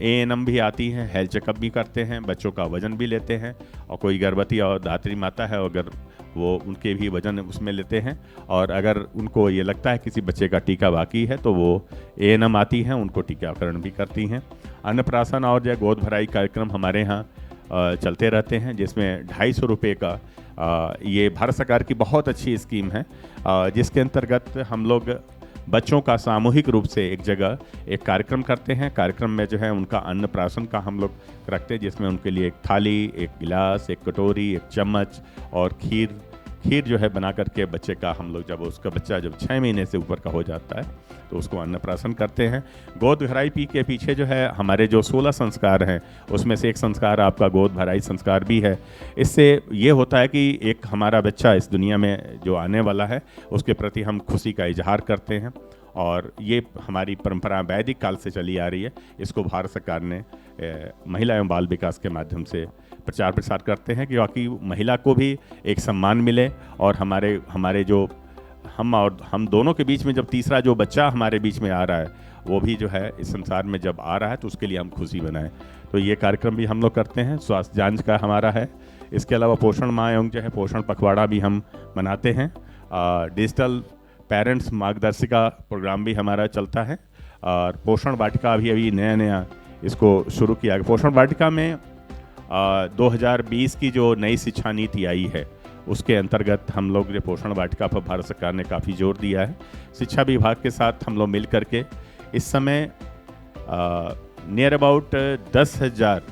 ANM भी आती हैं, हेल्थ चेकअप भी करते हैं, बच्चों का वजन भी लेते हैं, और कोई गर्भवती और धात्री माता है अगर वो उनके भी वजन उसमें लेते हैं। और अगर उनको ये लगता है किसी बच्चे का टीका बाकी है तो वो ANM आती हैं, उनको टीकाकरण भी करती हैं। अन्नप्राशन और जो गोद भराई कार्यक्रम हमारे यहाँ चलते रहते हैं, जिसमें 250 रुपये का ये भारत सरकार की बहुत अच्छी स्कीम है, जिसके अंतर्गत हम लोग बच्चों का सामूहिक रूप से एक जगह एक कार्यक्रम करते हैं। कार्यक्रम में जो है उनका अन्नप्राशन का हम लोग रखते हैं, जिसमें उनके लिए एक थाली, एक गिलास, एक कटोरी, एक चम्मच और खीर जो है बना करके बच्चे का हम लोग, जब उसका बच्चा जब 6 महीने से ऊपर का हो जाता है तो उसको अन्नप्राशन करते हैं। गोद भराई पी के पीछे जो है हमारे जो 16 संस्कार हैं उसमें से एक संस्कार आपका गोद भराई संस्कार भी है। इससे ये होता है कि एक हमारा बच्चा इस दुनिया में जो आने वाला है उसके प्रति हम खुशी का इजहार करते हैं, और ये हमारी परंपरा वैदिक काल से चली आ रही है। इसको भारत सरकार ने महिला एवं बाल विकास के माध्यम से प्रचार प्रसार करते हैं कि बाकी महिला को भी एक सम्मान मिले, और हमारे जो हम दोनों के बीच में जब तीसरा जो बच्चा हमारे बीच में आ रहा है वो भी जो है इस संसार में जब आ रहा है तो उसके लिए हम खुशी बनाएं। तो ये कार्यक्रम भी हम लोग करते हैं। स्वास्थ्य जांच का हमारा है। इसके अलावा पोषण माह एवं जो है पोषण पखवाड़ा भी हम मनाते हैं। डिजिटल पेरेंट्स मार्गदर्शिका प्रोग्राम भी हमारा चलता है, और पोषण वाटिका अभी नया इसको शुरू किया गया। पोषण वाटिका में 2020 की जो नई शिक्षा नीति आई है उसके अंतर्गत हम लोग जो पोषण वाटिका पर भारत सरकार ने काफ़ी जोर दिया है। शिक्षा विभाग के साथ हम लोग मिल करके इस समय नियर अबाउट 10,000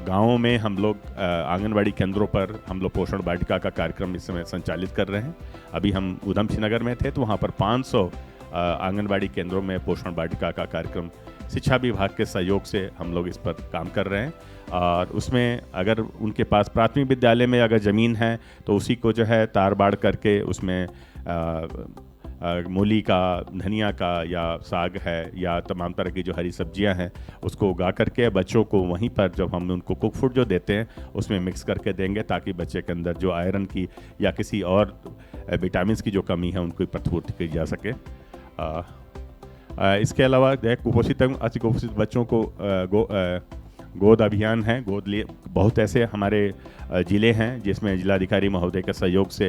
गाँवों में हम लोग आंगनबाड़ी केंद्रों पर हम लोग पोषण वाटिका का कार्यक्रम इस समय संचालित कर रहे हैं। अभी हम उधमसिंह नगर में थे तो वहाँ पर 500 आंगनबाड़ी केंद्रों में पोषण वाटिका का कार्यक्रम शिक्षा विभाग के सहयोग से हम लोग इस पर काम कर रहे हैं। और उसमें अगर उनके पास प्राथमिक विद्यालय में अगर ज़मीन है तो उसी को जो है तार बाड़ करके उसमें मूली का, धनिया का, या साग है, या तमाम तरह की जो हरी सब्जियां हैं उसको उगा करके बच्चों को वहीं पर जब हम उनको कुक फूड जो देते हैं उसमें मिक्स करके देंगे, ताकि बच्चे के अंदर जो आयरन की या किसी और विटामिन की जो कमी है उनको प्रतिपूर्ति की जा सके। इसके अलावा कुपोषित एवं अतिकुपोषित बच्चों को गोद अभियान है। गोद लिए बहुत ऐसे हमारे ज़िले हैं जिसमें जिलाधिकारी महोदय के सहयोग से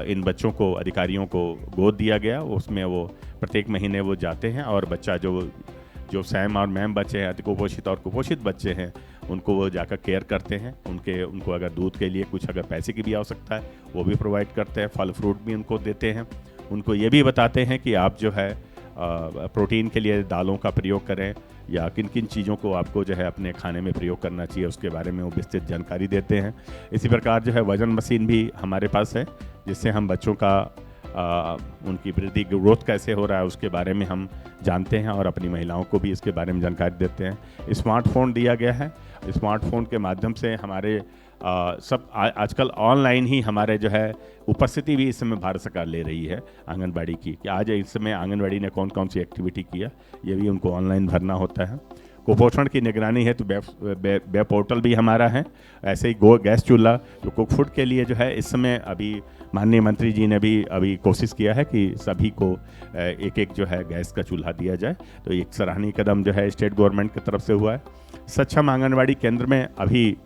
इन बच्चों को, अधिकारियों को गोद दिया गया। उसमें वो प्रत्येक महीने वो जाते हैं और बच्चा जो सैम और मैम बच्चे हैं, अतिकुपोषित और कुपोषित बच्चे हैं, उनको वो जाकर केयर करते हैं। उनको अगर दूध के लिए कुछ अगर पैसे की भी आवश्यकता है वो भी प्रोवाइड करते हैं। फल फ्रूट भी उनको देते हैं। उनको ये भी बताते हैं कि आप जो है प्रोटीन के लिए दालों का प्रयोग करें, या किन किन चीज़ों को आपको जो है अपने खाने में प्रयोग करना चाहिए उसके बारे में वो विस्तृत जानकारी देते हैं। इसी प्रकार जो है वजन मशीन भी हमारे पास है, जिससे हम बच्चों का उनकी वृद्धि ग्रोथ कैसे हो रहा है उसके बारे में हम जानते हैं, और अपनी महिलाओं को भी इसके बारे में जानकारी देते हैं। स्मार्टफोन दिया गया है। स्मार्टफोन के माध्यम से हमारे सब आजकल ऑनलाइन ही हमारे जो है उपस्थिति भी इस समय भारत सरकार ले रही है आंगनबाड़ी की, कि आज इस समय आंगनबाड़ी ने कौन कौन सी एक्टिविटी किया, ये भी उनको ऑनलाइन भरना होता है। कुपोषण की निगरानी है तो वेब पोर्टल भी हमारा है। ऐसे ही गैस चूल्हा जो कुक फूड के लिए जो है इस समय अभी माननीय मंत्री जी ने भी अभी कोशिश किया है कि सभी को एक एक जो है गैस का चूल्हा दिया जाए। तो एक सराहनीय कदम जो है स्टेट गवर्नमेंट की तरफ से हुआ है। सक्षम आंगनबाड़ी केंद्र में अभी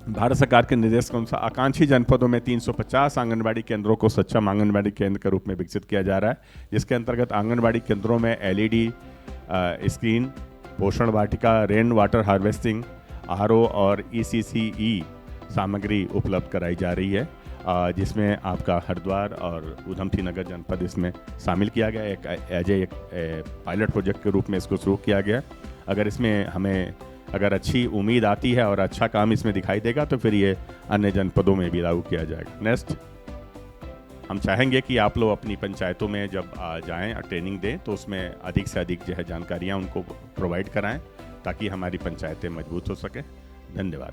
भारत सरकार के निर्देश के अनुसार आकांक्षी जनपदों में 350 आंगनबाड़ी केंद्रों को सक्षम आंगनबाड़ी केंद्र के रूप में विकसित किया जा रहा है, जिसके अंतर्गत आंगनबाड़ी केंद्रों में LED स्क्रीन, पोषण वाटिका, रेन वाटर हार्वेस्टिंग, RO और ECCE सामग्री उपलब्ध कराई जा रही है, जिसमें आपका हरिद्वार और उधमसिंह नगर जनपद इसमें शामिल किया गया। एक पायलट प्रोजेक्ट के रूप में इसको शुरू किया गया। अगर इसमें हमें अच्छी उम्मीद आती है और अच्छा काम इसमें दिखाई देगा तो फिर ये अन्य जनपदों में भी लागू किया जाएगा। नेक्स्ट, हम चाहेंगे कि आप लोग अपनी पंचायतों में जब जाएं और ट्रेनिंग दें तो उसमें अधिक से अधिक जो है जानकारियाँ उनको प्रोवाइड कराएं, ताकि हमारी पंचायतें मजबूत हो सकें। धन्यवाद।